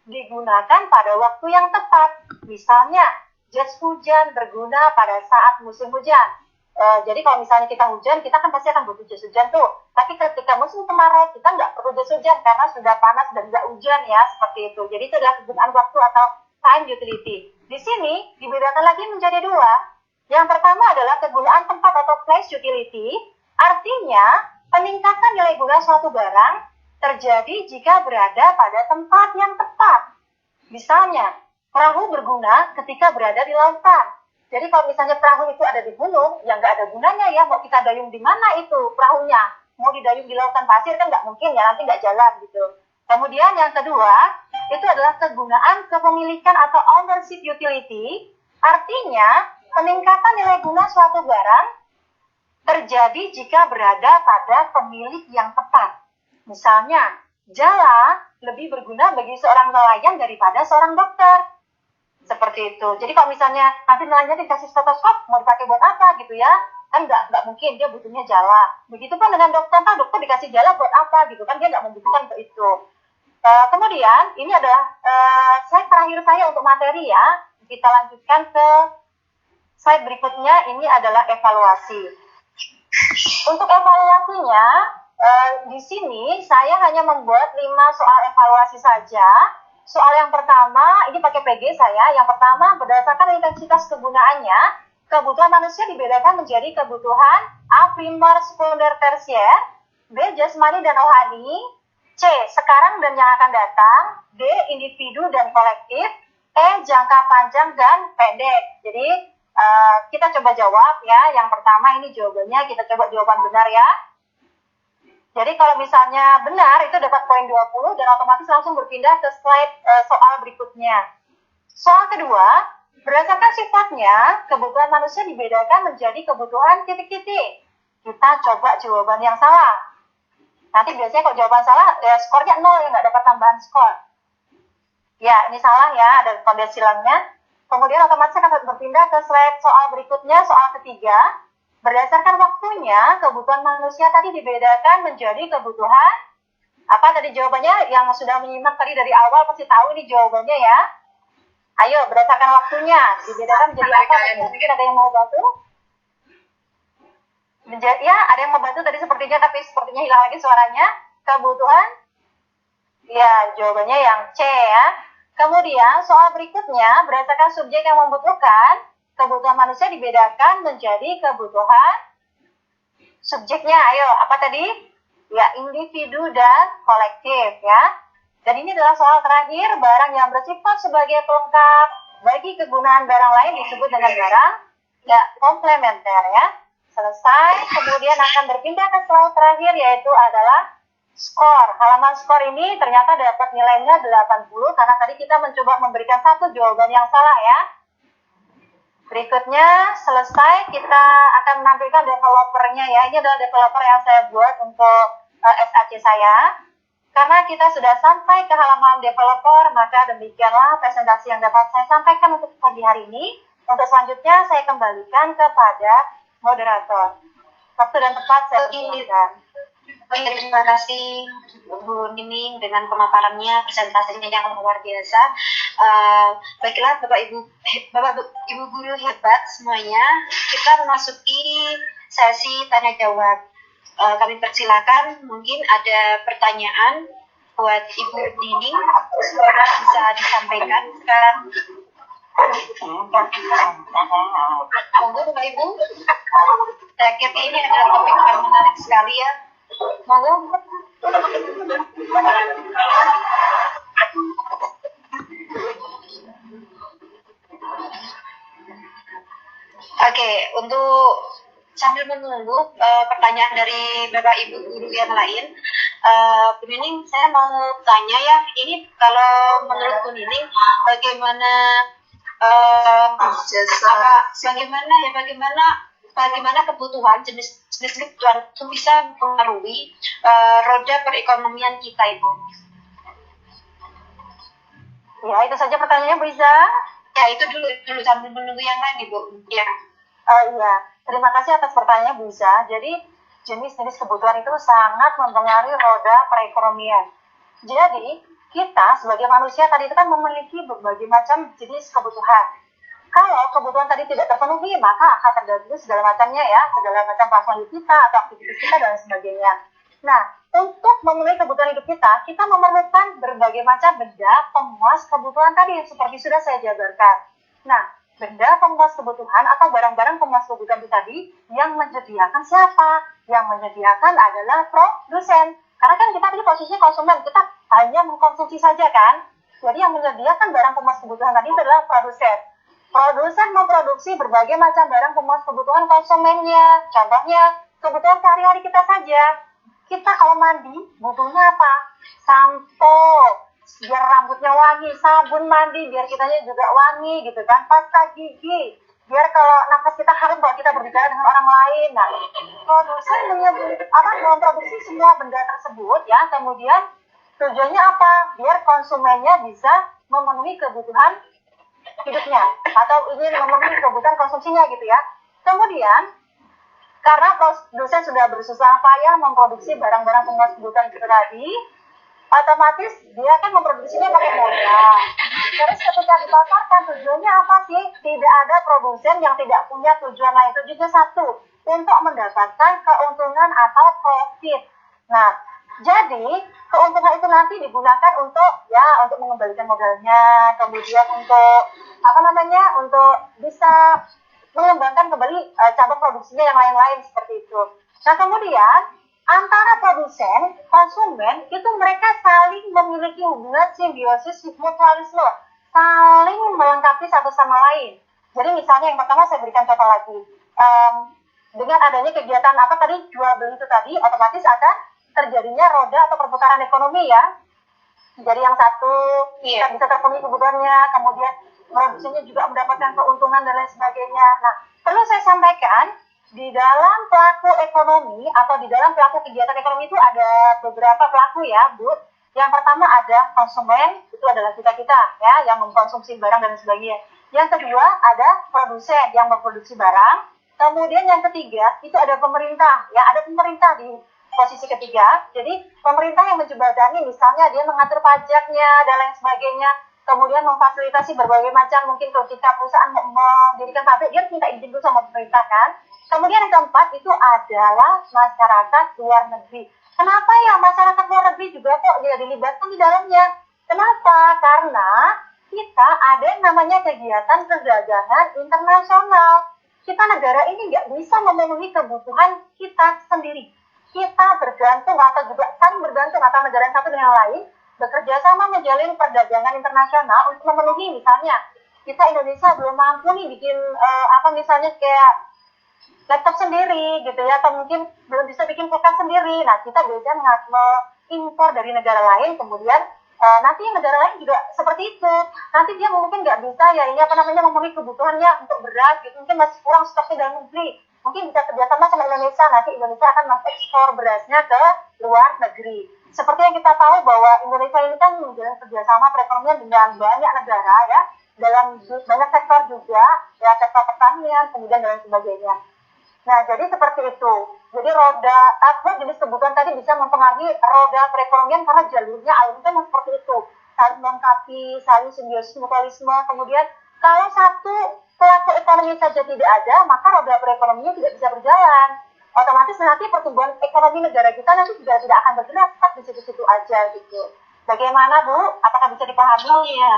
digunakan pada waktu yang tepat. Misalnya, jas hujan berguna pada saat musim hujan. Jadi kalau misalnya kita hujan, kita kan pasti akan butuh jas hujan tuh. Tapi ketika musim kemarau, kita nggak perlu jas hujan karena sudah panas dan nggak hujan, ya, seperti itu. Jadi itu adalah kegunaan waktu atau time utility. Di sini dibedakan lagi menjadi dua. Yang pertama adalah kegunaan tempat atau place utility. Artinya, peningkatan nilai guna suatu barang terjadi jika berada pada tempat yang tepat. Misalnya, perahu berguna ketika berada di lautan. Jadi kalau misalnya perahu itu ada di gunung, ya nggak ada gunanya, ya. Mau kita dayung di mana itu perahunya? Mau didayung di lautan pasir kan nggak mungkin, ya, nanti nggak jalan gitu. Kemudian yang kedua, itu adalah kegunaan kepemilikan atau ownership utility. Artinya, peningkatan nilai guna suatu barang terjadi jika berada pada pemilik yang tepat. Misalnya, jala lebih berguna bagi seorang nelayan daripada seorang dokter. Seperti itu. Jadi kalau misalnya nanti nelayan dikasih stetoskop, mau dipakai buat apa gitu ya? Kan nggak mungkin, dia butuhnya jala. Begitupun dengan dokter, kan dokter dikasih jala buat apa gitu kan? Dia nggak membutuhkan untuk itu. Kemudian ini adalah slide terakhir saya untuk materi ya. Kita lanjutkan ke slide berikutnya. Ini adalah evaluasi. Untuk evaluasinya, di sini saya hanya membuat 5 soal evaluasi saja. Soal yang pertama, ini pakai PG saya. Yang pertama, berdasarkan intensitas kegunaannya, kebutuhan manusia dibedakan menjadi kebutuhan A. primer, sekunder, tersier, B. jasmani dan rohani, C. sekarang dan yang akan datang, D. individu dan kolektif, E. jangka panjang dan pendek. Jadi kita coba jawab ya. Yang pertama ini jawabannya, kita coba jawaban benar ya. Jadi kalau misalnya benar itu dapat poin 20 dan otomatis langsung berpindah ke slide soal berikutnya. Soal kedua, berdasarkan sifatnya, kebutuhan manusia dibedakan menjadi kebutuhan titik-titik. Kita coba jawaban yang salah. Nanti biasanya kalau jawaban salah, ya skornya 0, ya nggak dapat tambahan skor. Ya, ini salah ya, ada tanda silangnya. Kemudian otomatis akan berpindah ke slide soal berikutnya, soal ketiga. Berdasarkan waktunya, kebutuhan manusia tadi dibedakan menjadi kebutuhan, apa tadi jawabannya? Yang sudah menyimak tadi dari awal pasti tahu ini jawabannya ya. Ayo, berdasarkan waktunya, dibedakan menjadi apa? Mungkin ada yang mau bantu? Ya, ada yang mau bantu tadi sepertinya, tapi sepertinya hilang lagi suaranya. Kebutuhan? Ya, jawabannya yang C ya. Kemudian, soal berikutnya, berdasarkan subjek yang membutuhkan, kebutuhan manusia dibedakan menjadi kebutuhan subjeknya. Ayo, apa tadi? Ya, individu dan kolektif ya. Dan ini adalah soal terakhir, barang yang bersifat sebagai pelengkap bagi kegunaan barang lain disebut dengan barang ya komplementer ya. Selesai, kemudian akan berpindah ke slide terakhir yaitu adalah skor. Halaman skor ini ternyata dapat nilainya 80 karena tadi kita mencoba memberikan satu jawaban yang salah ya. Berikutnya selesai, kita akan menampilkan developernya ya. Ini adalah developer yang saya buat untuk SAC saya. Karena kita sudah sampai ke halaman developer, maka demikianlah presentasi yang dapat saya sampaikan untuk pagi hari ini. Untuk selanjutnya saya kembalikan kepada moderator. Waktu dan tempat saya persilakan. Terima kasih Bu Nining dengan pemaparannya, presentasinya yang luar biasa. Baiklah Bapak Ibu guru hebat semuanya, kita memasuki sesi tanya jawab. Kami persilakan, mungkin ada pertanyaan buat Ibu Nining, bisa disampaikan sekarang. Monggo Bapak Ibu, saya kira ini adalah topik yang menarik sekali ya. Monggo. Oke, untuk sambil menunggu pertanyaan dari Bapak Ibu guru yang lain, Bu Nining, saya mau tanya ya, ini kalau menurut Bu Nining, bagaimana bagaimana kebutuhan jenis kebutuhan itu bisa mempengaruhi roda perekonomian kita, Ibu? Ya, itu saja pertanyaannya, Bu Iza. Ya, itu dulu sambil menunggu yang lain, Ibu. Ya. Iya, terima kasih atas pertanyaan, Bu Iza. Jadi, jenis-jenis kebutuhan itu sangat mempengaruhi roda perekonomian. Jadi, kita sebagai manusia tadi itu kan memiliki berbagai macam jenis kebutuhan. Kalau kebutuhan tadi tidak terpenuhi, maka akan terjadi segala macamnya ya, segala macam pasangan hidup kita atau aktivitas kita dan sebagainya. Nah, untuk memenuhi kebutuhan hidup kita memerlukan berbagai macam benda pemuas kebutuhan tadi, seperti sudah saya jabarkan. Nah, benda pemuas kebutuhan atau barang-barang pemuas kebutuhan itu tadi, yang menyediakan siapa? Yang menyediakan adalah produsen. Karena kan kita tadi posisinya konsumen, kita hanya mengkonsumsi saja kan? Jadi yang menyediakan barang pemuas kebutuhan tadi itu adalah produsen. Produsen memproduksi berbagai macam barang pemuas kebutuhan konsumennya. Contohnya, kebutuhan sehari-hari kita saja. Kita kalau mandi, butuhnya apa? Sampo, biar rambutnya wangi. Sabun mandi, biar kitanya juga wangi gitu kan. Pasta gigi, biar kalau nafas kita harum kalau kita berbicara dengan orang lain. Nah, produsen memproduksi semua benda tersebut ya, kemudian tujuannya apa? Biar konsumennya bisa memenuhi kebutuhan hidupnya atau ingin memenuhi kebutuhan konsumsinya gitu ya. Kemudian karena produsen sudah bersusah payah memproduksi barang-barang kebutuhan itu tadi, otomatis dia kan memproduksinya pakai modal. Terus ketika dipasarkan tujuannya apa sih? Tidak ada produsen yang tidak punya tujuan lain. Tujuannya satu, untuk mendapatkan keuntungan atau profit. Nah, jadi keuntungan itu nanti digunakan untuk mengembalikan modalnya, kemudian untuk untuk bisa mengembangkan kembali cabang produksinya yang lain-lain seperti itu. Nah, kemudian antara produsen, konsumen, itu mereka saling memiliki hubungan simbiosis mutualisme, saling melengkapi satu sama lain. Jadi misalnya yang pertama saya berikan contoh lagi, dengan adanya kegiatan jual beli itu tadi, otomatis akan terjadinya roda atau perputaran ekonomi ya. Jadi yang satu bisa terpenuhi kebutuhannya, kemudian produsennya juga mendapatkan keuntungan dan lain sebagainya. Nah, perlu saya sampaikan, di dalam pelaku ekonomi atau di dalam pelaku kegiatan ekonomi itu ada beberapa pelaku ya, Bu. Yang pertama ada konsumen, itu adalah kita-kita ya, yang mengkonsumsi barang dan sebagainya. Yang kedua ada produsen yang memproduksi barang. Kemudian yang ketiga itu ada pemerintah, ya ada pemerintah di posisi ketiga. Jadi pemerintah yang menjembatani, misalnya dia mengatur pajaknya dan lain sebagainya. Kemudian memfasilitasi berbagai macam, mungkin ketika perusahaan mendirikan pabrik, dia minta izin dulu sama pemerintah kan. Kemudian yang keempat itu adalah masyarakat luar negeri. Kenapa ya masyarakat luar negeri juga kok dilibatkan di dalamnya? Kenapa? Karena kita ada yang namanya kegiatan perdagangan internasional. Kita negara ini nggak bisa memenuhi kebutuhan kita sendiri. Kita bergantung atau juga saling bergantung antara negara yang satu dengan yang lain, bekerja sama menjalin perdagangan internasional untuk memenuhi, misalnya kita Indonesia belum mampu nih bikin misalnya kayak laptop sendiri gitu ya, atau mungkin belum bisa bikin kulkas sendiri. Nah, kita biasanya mengimpor dari negara lain, kemudian nanti negara lain juga seperti itu. Nanti dia mungkin nggak bisa memenuhi kebutuhannya untuk beras gitu, mungkin masih kurang stoknya dalam negeri. Mungkin bisa kerjasama sama Indonesia, nanti Indonesia akan mengekspor berasnya ke luar negeri. Seperti yang kita tahu bahwa Indonesia ini kan menjalin kerjasama perekonomian dengan banyak negara ya, dalam banyak sektor juga, ya sektor pertanian, kemudian dan sebagainya. Nah, jadi seperti itu. Jadi roda jenis kebutuhan tadi bisa mempengaruhi roda perekonomian karena jalurnya alurnya seperti itu. Saling melengkapi, saling simbiosis mutualisme. Kemudian kalau satu pelaku ekonomi saja tidak ada, maka roda perekonomian tidak bisa berjalan. Otomatis nanti pertumbuhan ekonomi negara kita nanti juga tidak akan bergerak, tetap di situ-situ aja gitu. Bagaimana Bu? Apakah bisa dipahami? Oh iya,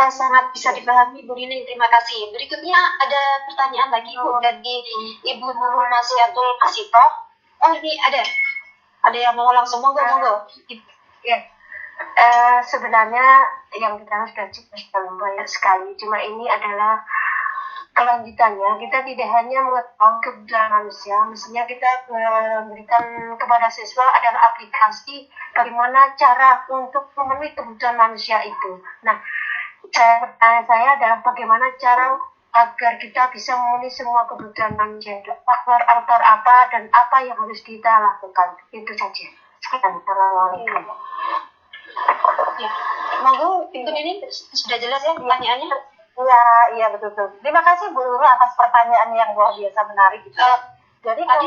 sangat bisa dipahami Bu Nining, terima kasih. Berikutnya ada pertanyaan lagi Bu dari Ibu Nurul Masyatul Masito. Oh ini ada yang mau langsung monggo. Ya. Sebenarnya yang kita sudah cukup banyak sekali, cuma ini adalah kelanjutannya. Kita tidak hanya mengetahui kebutuhan manusia, mestinya kita memberikan kepada siswa adalah aplikasi bagaimana cara untuk memenuhi kebutuhan manusia itu. Nah, pertanyaan saya adalah bagaimana cara agar kita bisa memenuhi semua kebutuhan manusia itu, faktor apa dan apa yang harus kita lakukan. Itu saja. Sekian. Assalamualaikum. Ya, monggo Ibu Nining, sudah jelas ya pertanyaannya? Iya betul. Terima kasih Bu Nurul atas pertanyaan yang luar biasa menarik. Jadi kalau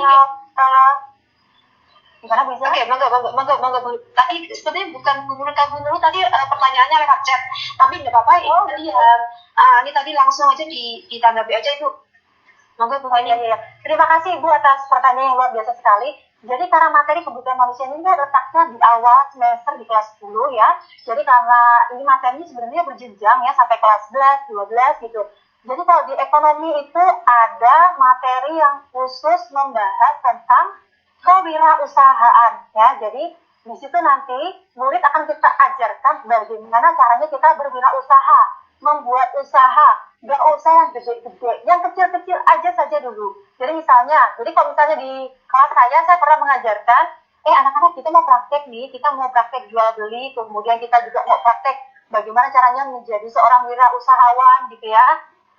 gimana bisa? Oke, monggo Bu. Tadi sepertinya bukan Bu Nurul tadi pertanyaannya lewat chat, tapi nggak apa-apa. Ini tadi langsung aja ditanggapi aja Ibu. Monggo Bu. Iya. Terima kasih Ibu atas pertanyaan yang luar biasa sekali. Jadi karena materi kebutuhan manusia ini letaknya di awal semester di kelas 10 ya. Jadi karena ini materinya sebenarnya berjenjang ya sampai kelas 11, 12 gitu. Jadi kalau di ekonomi itu ada materi yang khusus membahas tentang kewirausahaan ya. Jadi di situ nanti murid akan kita ajarkan bagaimana caranya kita berwirausaha, membuat usaha. Gak usah yang gede-gede, yang kecil-kecil aja saja dulu. Jadi kalau misalnya di kelas saya pernah mengajarkan, anak-anak kita mau praktek nih, kita mau praktek jual beli, kemudian kita juga mau praktek bagaimana caranya menjadi seorang wirausahawan gitu ya.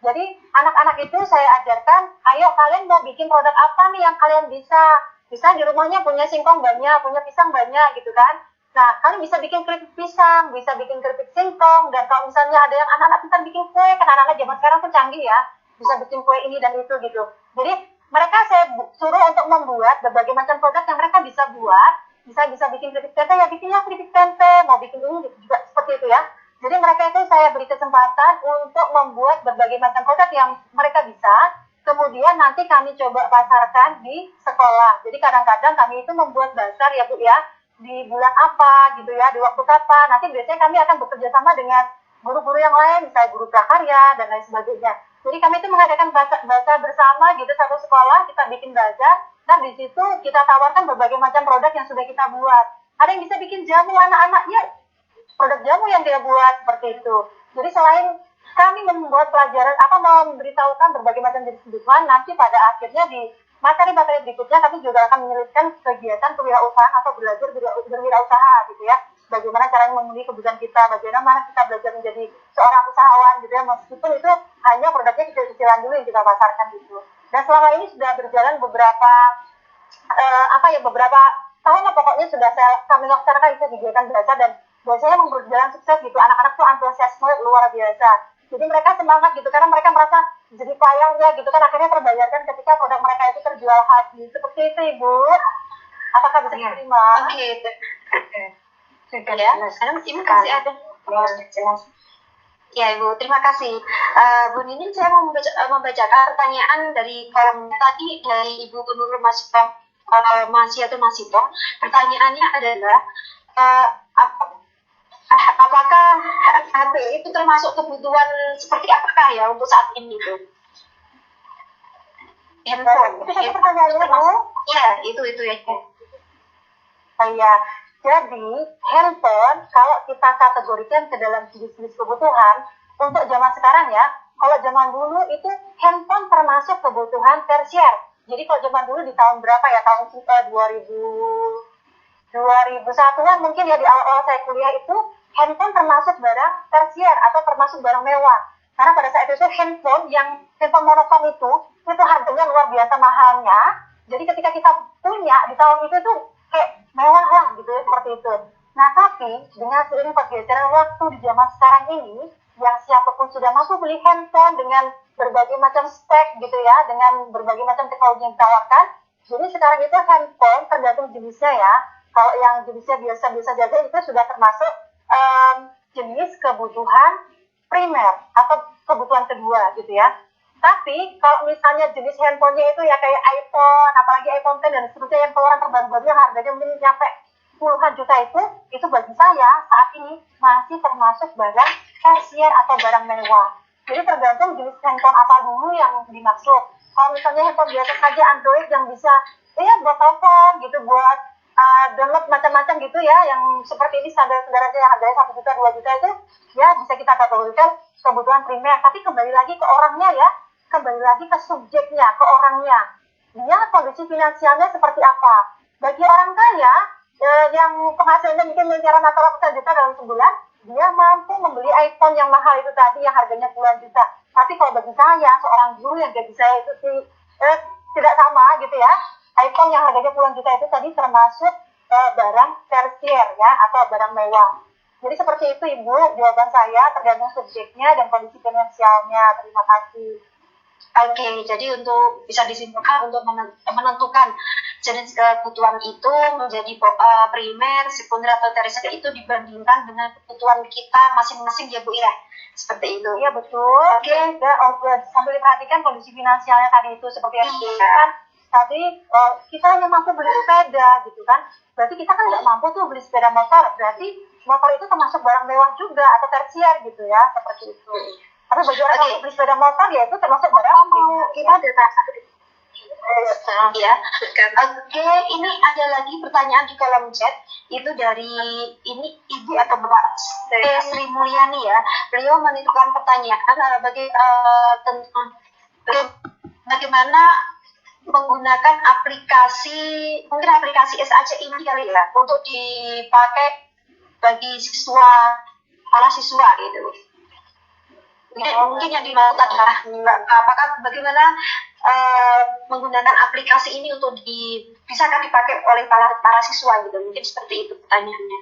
Jadi anak-anak itu saya ajarkan, ayo kalian mau bikin produk apa nih yang kalian bisa. Bisa di rumahnya punya singkong banyak, punya pisang banyak gitu kan. Nah, kalian bisa bikin keripik pisang, bisa bikin keripik singkong, dan kalau misalnya ada yang anak-anak bisa bikin kue, kan anak-anak zaman sekarang tuh canggih ya, bisa bikin kue ini dan itu gitu. Jadi mereka saya suruh untuk membuat berbagai macam produk yang mereka bisa buat, bisa bikin keripik tempe, ya bikinlah keripik tempe, mau bikin ini juga seperti itu ya. Jadi mereka itu saya beri kesempatan untuk membuat berbagai macam produk yang mereka bisa, kemudian nanti kami coba pasarkan di sekolah. Jadi kadang-kadang kami itu membuat bazar ya Bu ya, di bulan apa gitu ya, di waktu kapan. Nanti biasanya kami akan bekerja sama dengan guru-guru yang lain, misalnya guru prakarya dan lain sebagainya. Jadi kami itu mengadakan bazar bersama gitu, satu sekolah kita bikin bazar, dan di situ kita tawarkan berbagai macam produk yang sudah kita buat. Ada yang bisa bikin jamu anak-anaknya, produk jamu yang dia buat seperti itu. Jadi selain kami membuat pelajaran memberitahukan berbagai macam jenis kebutuhan, nanti pada akhirnya di materi-materi berikutnya kami juga akan menyelipkan kegiatan kewirausahaan atau belajar berwirausaha gitu ya. Bagaimana caranya memenuhi kebutuhan kita, bagaimana kita belajar menjadi seorang usahawan gitu ya, meskipun itu hanya produknya kecil-kecilan dulu yang kita pasarkan gitu. Dan selama ini sudah berjalan beberapa beberapa tahun lah pokoknya sudah kami laksanakan itu kegiatan biasa, dan biasanya memang berjalan sukses gitu. Anak-anak tuh antusiasme luar biasa. Jadi mereka semangat gitu karena mereka merasa jadi payahnya gitu kan, akhirnya terbayarkan ketika produk mereka itu terjual habis. Seperti itu Ibu. Apakah bisa diterima? Oke. Sudah ya. Ibu kasih ada. jelas. Ya Ibu, terima kasih. Bu Nining, saya mau membacakan pertanyaan dari kolom tadi dari Ibu Penurun Masito. Pertanyaannya adalah, apakah HP itu termasuk kebutuhan seperti apakah ya untuk saat ini itu? Handphone. Itu pertanyaannya Bu? Ya, itu ya. Iya. Jadi handphone kalau kita kategorikan ke dalam jenis-jenis kebutuhan untuk zaman sekarang ya, kalau zaman dulu itu handphone termasuk kebutuhan tersier. Jadi kalau zaman dulu di tahun berapa ya, tahun kita 2001-an mungkin ya, di awal-awal saya kuliah itu handphone termasuk barang tersier atau termasuk barang mewah. Karena pada saat itu handphone monochrome itu harganya luar biasa mahalnya. Jadi ketika kita punya di tahun itu tuh kayak mewah lah gitu ya, seperti itu. Nah tapi dengan seiring pergeseran waktu di zaman sekarang ini, yang siapapun sudah mampu beli handphone dengan berbagai macam spek gitu ya, dengan berbagai macam teknologi yang ditawarkan. Jadi sekarang itu handphone tergantung jenisnya ya. Kalau yang jenisnya biasa-biasa saja itu sudah termasuk jenis kebutuhan primer atau kebutuhan kedua gitu ya. Tapi kalau misalnya jenis handphonenya itu ya kayak iPhone, apalagi iPhone 10 dan seterusnya yang keluaran terbaru-baru yang harganya mungkin nyampe puluhan juta itu bagi saya saat ini masih termasuk barang tersier atau barang mewah. Jadi tergantung jenis handphone apa dulu yang dimaksud. Kalau misalnya handphone biasa saja Android yang bisa buat telepon gitu, buat download macam-macam gitu ya, yang seperti ini standar-standar aja yang harganya 1 juta 2 juta itu ya bisa kita kategorikan kebutuhan primer. Tapi kembali lagi ke orangnya ya, kembali lagi ke subjeknya, ke orangnya, dia kondisi finansialnya seperti apa. Bagi orang kaya yang penghasilannya mungkin miliaran atau ratusan juta dalam sebulan, dia mampu membeli iPhone yang mahal itu tadi yang harganya puluhan juta. Tapi kalau bagi saya, seorang guru yang gaji saya itu tidak sama gitu ya, iPhone yang harganya puluhan juta itu tadi termasuk barang tersier ya, atau barang mewah. Jadi seperti itu Ibu, jawaban saya tergantung subjeknya dan kondisi finansialnya. Terima kasih. Oke, jadi untuk bisa disimpulkan untuk menentukan jenis kebutuhan itu menjadi primer, sekunder atau tersier itu dibandingkan dengan kebutuhan kita masing-masing ya Bu ya, seperti itu. Iya betul. Oke, sambil diperhatikan kondisi finansialnya tadi itu seperti yang disebutkan. Tadi kita hanya mampu beli sepeda gitu kan, berarti kita kan nggak mampu tuh beli sepeda motor, berarti motor itu termasuk barang mewah juga atau tersier gitu ya, seperti itu. Tapi bagi orang yang beli sepeda motor ya itu termasuk barang kita data ya. Oke, ini ada lagi pertanyaan di kolom chat, itu dari ini Ibu atau Bapak Sri Mulyani ya. Beliau menitipkan pertanyaan bagaimana menggunakan mungkin aplikasi SAC ini kali ya, untuk dipakai bagi para siswa gitu. Mungkin yang dimaksud adalah apakah bagaimana menggunakan aplikasi ini untuk bisakah dipakai oleh para siswa gitu, mungkin seperti itu pertanyaannya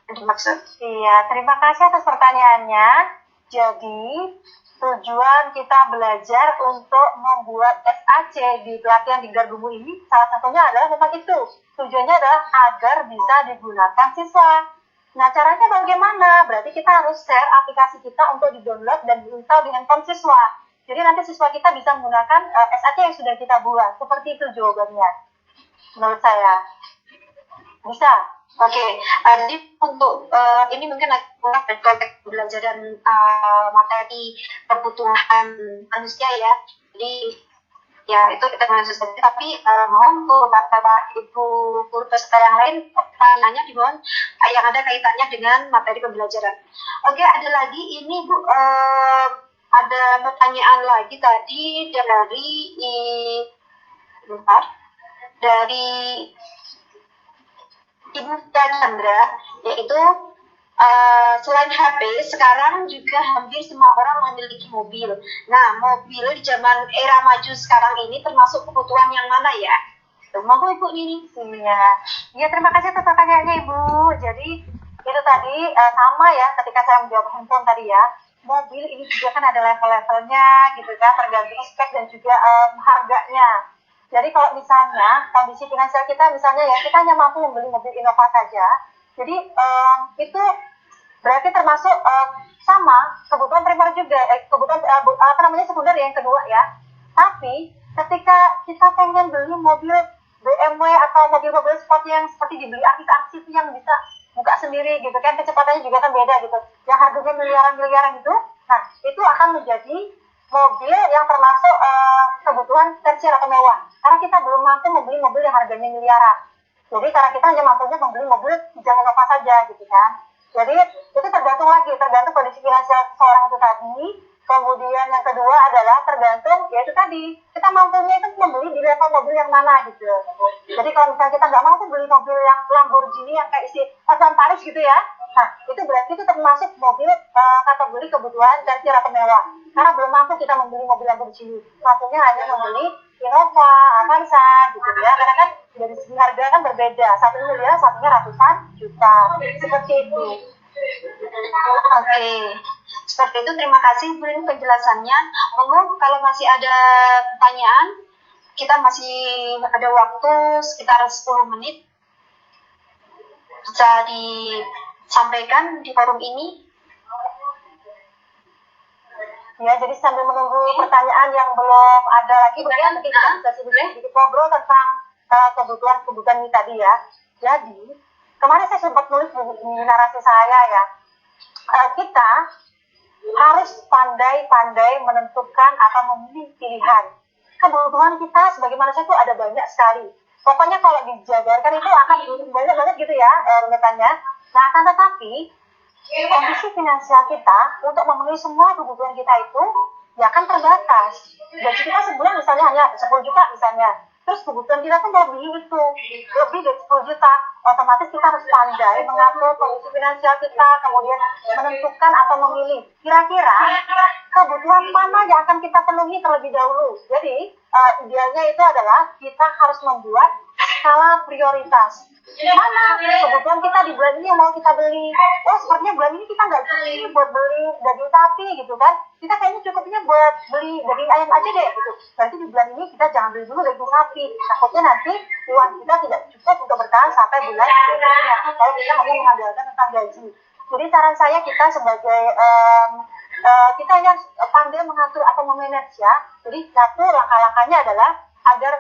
yang dimaksud. Iya, terima kasih atas pertanyaannya. Jadi tujuan kita belajar untuk membuat SAC di pelatihan di Gardumu ini salah satunya adalah memang itu, tujuannya adalah agar bisa digunakan siswa. Nah, caranya bagaimana? Berarti kita harus share aplikasi kita untuk di-download dan di-install di handphone siswa. Jadi nanti siswa kita bisa menggunakan SAC yang sudah kita buat. Seperti itu jawabannya. Menurut saya. Bisa? Oke, jadi untuk ini mungkin dari konteks pembelajaran materi kebutuhan manusia ya. Jadi ya itu kita masuk saja, tapi mohon untuk Bapak Ibu guru peserta yang lain pertanyaannya dimohon yang ada kaitannya dengan materi pembelajaran. Oke, ada lagi ini Bu, ada pertanyaan lagi tadi dari Ibu Chandra, yaitu selain HP, sekarang juga hampir semua orang memiliki mobil. Nah, mobil di zaman era maju sekarang ini termasuk kebutuhan yang mana ya? Monggo Ibu Nini. Iya, terima kasih atas pertanyaannya Ibu. Jadi itu tadi sama ya ketika saya menjawab handphone tadi ya. Mobil ini juga kan ada level-levelnya gitu kan, tergantung spek dan juga harganya. Jadi kalau misalnya kondisi finansial kita misalnya ya kita hanya mampu membeli mobil Innova saja, jadi itu berarti termasuk sama kebutuhan primer juga, kebutuhan sekunder yang kedua ya. Tapi ketika kita pengen beli mobil BMW atau mobil-mobil sport yang seperti dibeli artis-artis yang bisa buka sendiri gitu kan, kecepatannya juga kan beda gitu, yang harganya miliaran-miliaran gitu, nah itu akan menjadi mobil yang termasuk kebutuhan tersier atau mewah, karena kita belum mampu membeli mobil yang harganya miliaran. Jadi karena kita hanya mampunya membeli mobil jangan Innova saja gitu kan. Jadi itu tergantung kondisi finansial seorang itu tadi. Kemudian yang kedua adalah tergantung yaitu tadi kita mampunya itu membeli di level mobil yang mana gitu. Jadi kalau misalnya kita nggak mampu beli mobil yang Lamborghini yang kayak isi Hotman Paris gitu ya, nah itu berarti itu termasuk mobil kategori kebutuhan tersier atau mewah. Karena belum mampu kita membeli mobil Lamborghini, mampunya hanya membeli Innova, Avanza gitu ya. Karena kan dari segi harga kan berbeda, satu miliar, satunya ratusan juta, seperti itu. Oke, seperti itu. Terima kasih Bu Rini penjelasannya. Monggo kalau masih ada pertanyaan, kita masih ada waktu sekitar 10 menit, bisa disampaikan di forum ini. Ya, jadi sambil menunggu pertanyaan yang belum ada lagi, mungkin kita bisa sedikit ngobrol tentang kebutuhan ini tadi ya. Jadi kemarin saya sempat nulis di narasi saya ya, kita harus pandai-pandai menentukan atau memilih pilihan. Kebutuhan kita sebagai manusia itu ada banyak sekali. Pokoknya kalau dijabarkan itu akan banyak banget gitu ya runutannya. Nah, akan tetapi kondisi finansial kita untuk memenuhi semua kebutuhan kita itu ya kan terbatas. Gaji kita sebulan misalnya hanya 10 juta misalnya. Terus kebutuhan kita kan lebih itu, lebih dari 10 juta. Otomatis kita harus pandai mengatur kondisi finansial kita, kemudian menentukan atau memilih kira-kira kebutuhan mana yang akan kita penuhi terlebih dahulu. Jadi idealnya itu adalah kita harus membuat skala prioritas. Mana kebutuhan kita di bulan ini yang mau kita beli? Oh, sepertinya bulan ini kita nggak cukup buat beli daging sapi gitu kan? Kita kayaknya cukupnya buat beli daging ayam aja deh gitu. Berarti di bulan ini kita jangan beli dulu daging sapi. Takutnya nanti uang kita tidak cukup untuk bertahan sampai bulan berikutnya. Kalau kita hanya mengandalkan tentang gaji. Jadi saran saya kita sebagai kita hanya pandai mengatur atau memanage ya. Jadi satu langkah-langkahnya adalah agar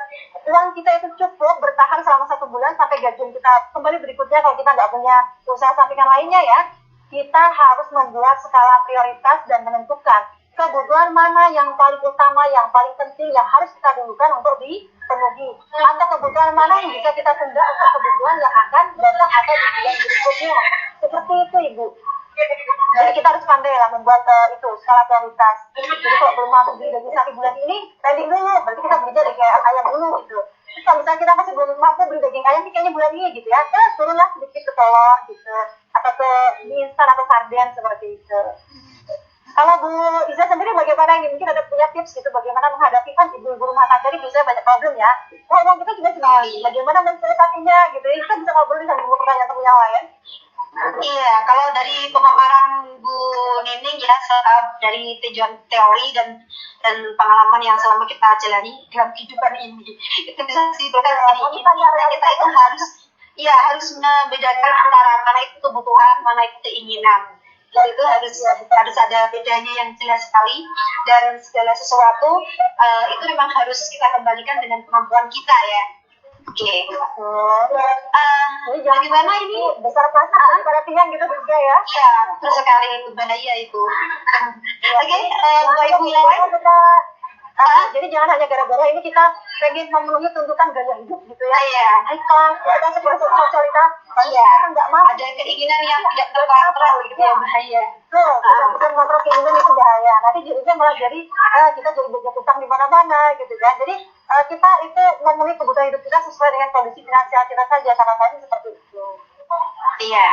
uang kita itu cukup bertahan selama 1 bulan sampai gajian kita kembali berikutnya. Kalau kita nggak punya usaha sampingan lainnya ya, kita harus membuat skala prioritas dan menentukan kebutuhan mana yang paling utama, yang paling penting, yang harus kita dulukan untuk dipenuhi, atau kebutuhan mana yang bisa kita tunda untuk kebutuhan yang akan datang atau di bulan berikutnya. Seperti itu Ibu. Jadi kita harus pandai lah membuat itu skala prioritas. Jadi kalau belum mampu beli daging sapi bulan ini, pending dulu. Berarti kita beli daging ayam dulu gitu. Terus kalau misalnya kita masih belum mampu beli daging ayam, kayaknya bulan ini gitu ya, turunlah sedikit ke telur gitu, atau ke mie instan atau sarden seperti itu. Kalau Bu Iza sendiri bagaimana nih? Mungkin ada punya tips gitu bagaimana menghadapi kan ibu-ibu rumah tangga ini biasanya banyak problem ya. Ngomong kita juga cuma bagaimana mensiasatinya gitu ya. Kita bisa ngobrol sama ibu pertanyaan yang lain. Iya, kalau dari pemaparan Bu Nining ya, dari tujuan teori dan pengalaman yang selama kita jalani dalam kehidupan ini, itu bisa disimpulkan ini kita itu harus membedakan antara mana itu kebutuhan, mana itu keinginan. Itu harus ada bedanya yang jelas sekali, dan segala sesuatu itu memang harus kita kembalikan dengan kemampuan kita ya. Oke. Bagaimana ini besar pasangan pada pihak gitu juga ya? Iya, betul sekali berbahaya itu. Oke, Bapak Ibu yang lain jadi jangan hanya gara-gara ini kita pengen memenuhi tuntutan gaya hidup gitu ya. Iya. Kita sebagai sosialitas. Iya. Nggak mau. Ada keinginan yang tidak terkontrol gitu ya, bahaya. Tuh, kita kontrol keinginan itu bahaya. Nanti jadinya malah jadi kita jadi banyak utang di mana-mana gitu kan. Jadi kita itu memenuhi kebutuhan hidup kita sesuai dengan kondisi finansial kita saja. Kadang-kadang seperti itu. Iya.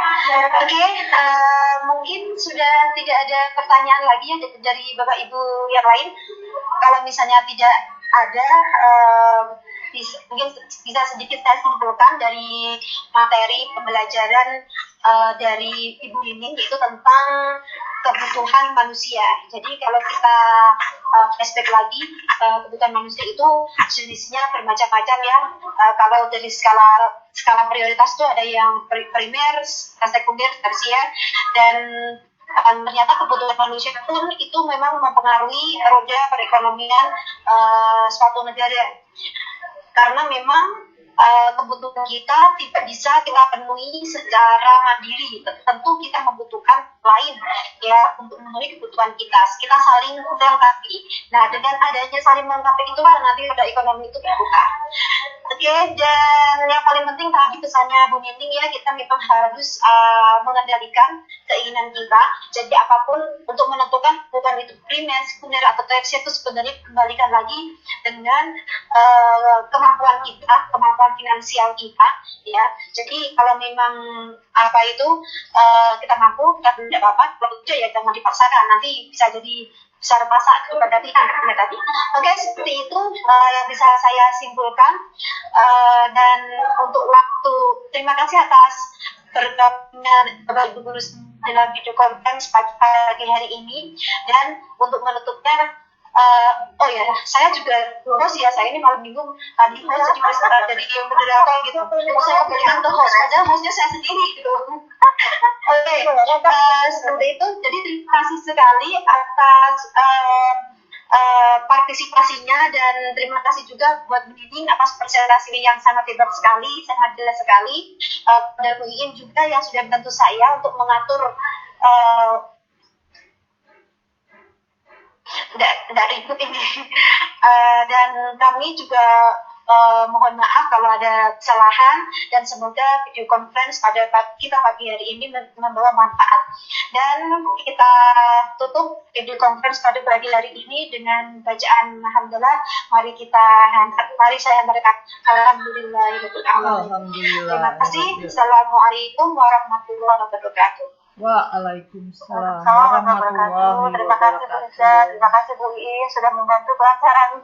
Oke, mungkin sudah tidak ada pertanyaan lagi ya dari Bapak Ibu yang lain. Kalau misalnya tidak ada, mungkin bisa sedikit saya simpulkan dari materi pembelajaran dari Ibu Nining, yaitu tentang kebutuhan manusia. Jadi kalau kita flashback lagi, kebutuhan manusia itu jenisnya bermacam-macam ya. Kalau dari skala prioritas itu ada yang primer, sekunder, tersier, dan ternyata kebutuhan manusia pun itu memang mempengaruhi roda perekonomian suatu negara, karena memang kebutuhan kita tidak bisa kita penuhi secara mandiri. Tentu kita membutuhkan lain ya untuk memenuhi kebutuhan kita saling melengkapi. Nah, dengan adanya saling melengkapi itulah nanti roda ekonomi itu terbuka. Oke, dan yang paling penting tadi pesannya Bu Nining ya, kita memang harus mengendalikan keinginan kita. Jadi apapun untuk menentukan kebutuhan itu primer, sekunder atau tersier itu sebenarnya kembalikan lagi dengan kemampuan kita, kemampuan finansial kita ya. Jadi kalau memang apa itu kita mampu, kita tidak apa-apa. Kalau tidak ya jangan dipaksakan, nanti bisa jadi besar pasak kepada pihaknya tadi. Oke, seperti itu yang bisa saya simpulkan. Dan untuk waktu, terima kasih atas bergabungnya Bapak Ibu Guru dalam video conference pagi hari ini. Dan untuk menutupnya, oh ya, saya juga host ya, saya ini malam minggu tadi host jadi jadi yang moderator gitu. Saya kembalikan ke host, padahal hostnya saya sendiri gitu. Oke, seperti itu. Jadi terima kasih sekali atas partisipasinya, dan terima kasih juga buat Bu Nining atas presentasinya yang sangat hebat sekali, sangat jelas sekali. Dan Bu Iin juga yang sudah membantu saya untuk mengatur tidak ribut ini. Dan kami juga mohon maaf kalau ada kesalahan, dan semoga video conference pada kita pagi hari ini membawa manfaat. Dan kita tutup video conference pada pagi hari ini dengan bacaan alhamdulillah. Mari saya hantarkan alhamdulillahirobbilalamin. Terima kasih. Assalamualaikum warahmatullahi wabarakatuh. Waalaikumsalam warahmatullahi wabarakatuh. Terima kasih Bu Iza, terima kasih Bu Iin sudah membantu kelancaran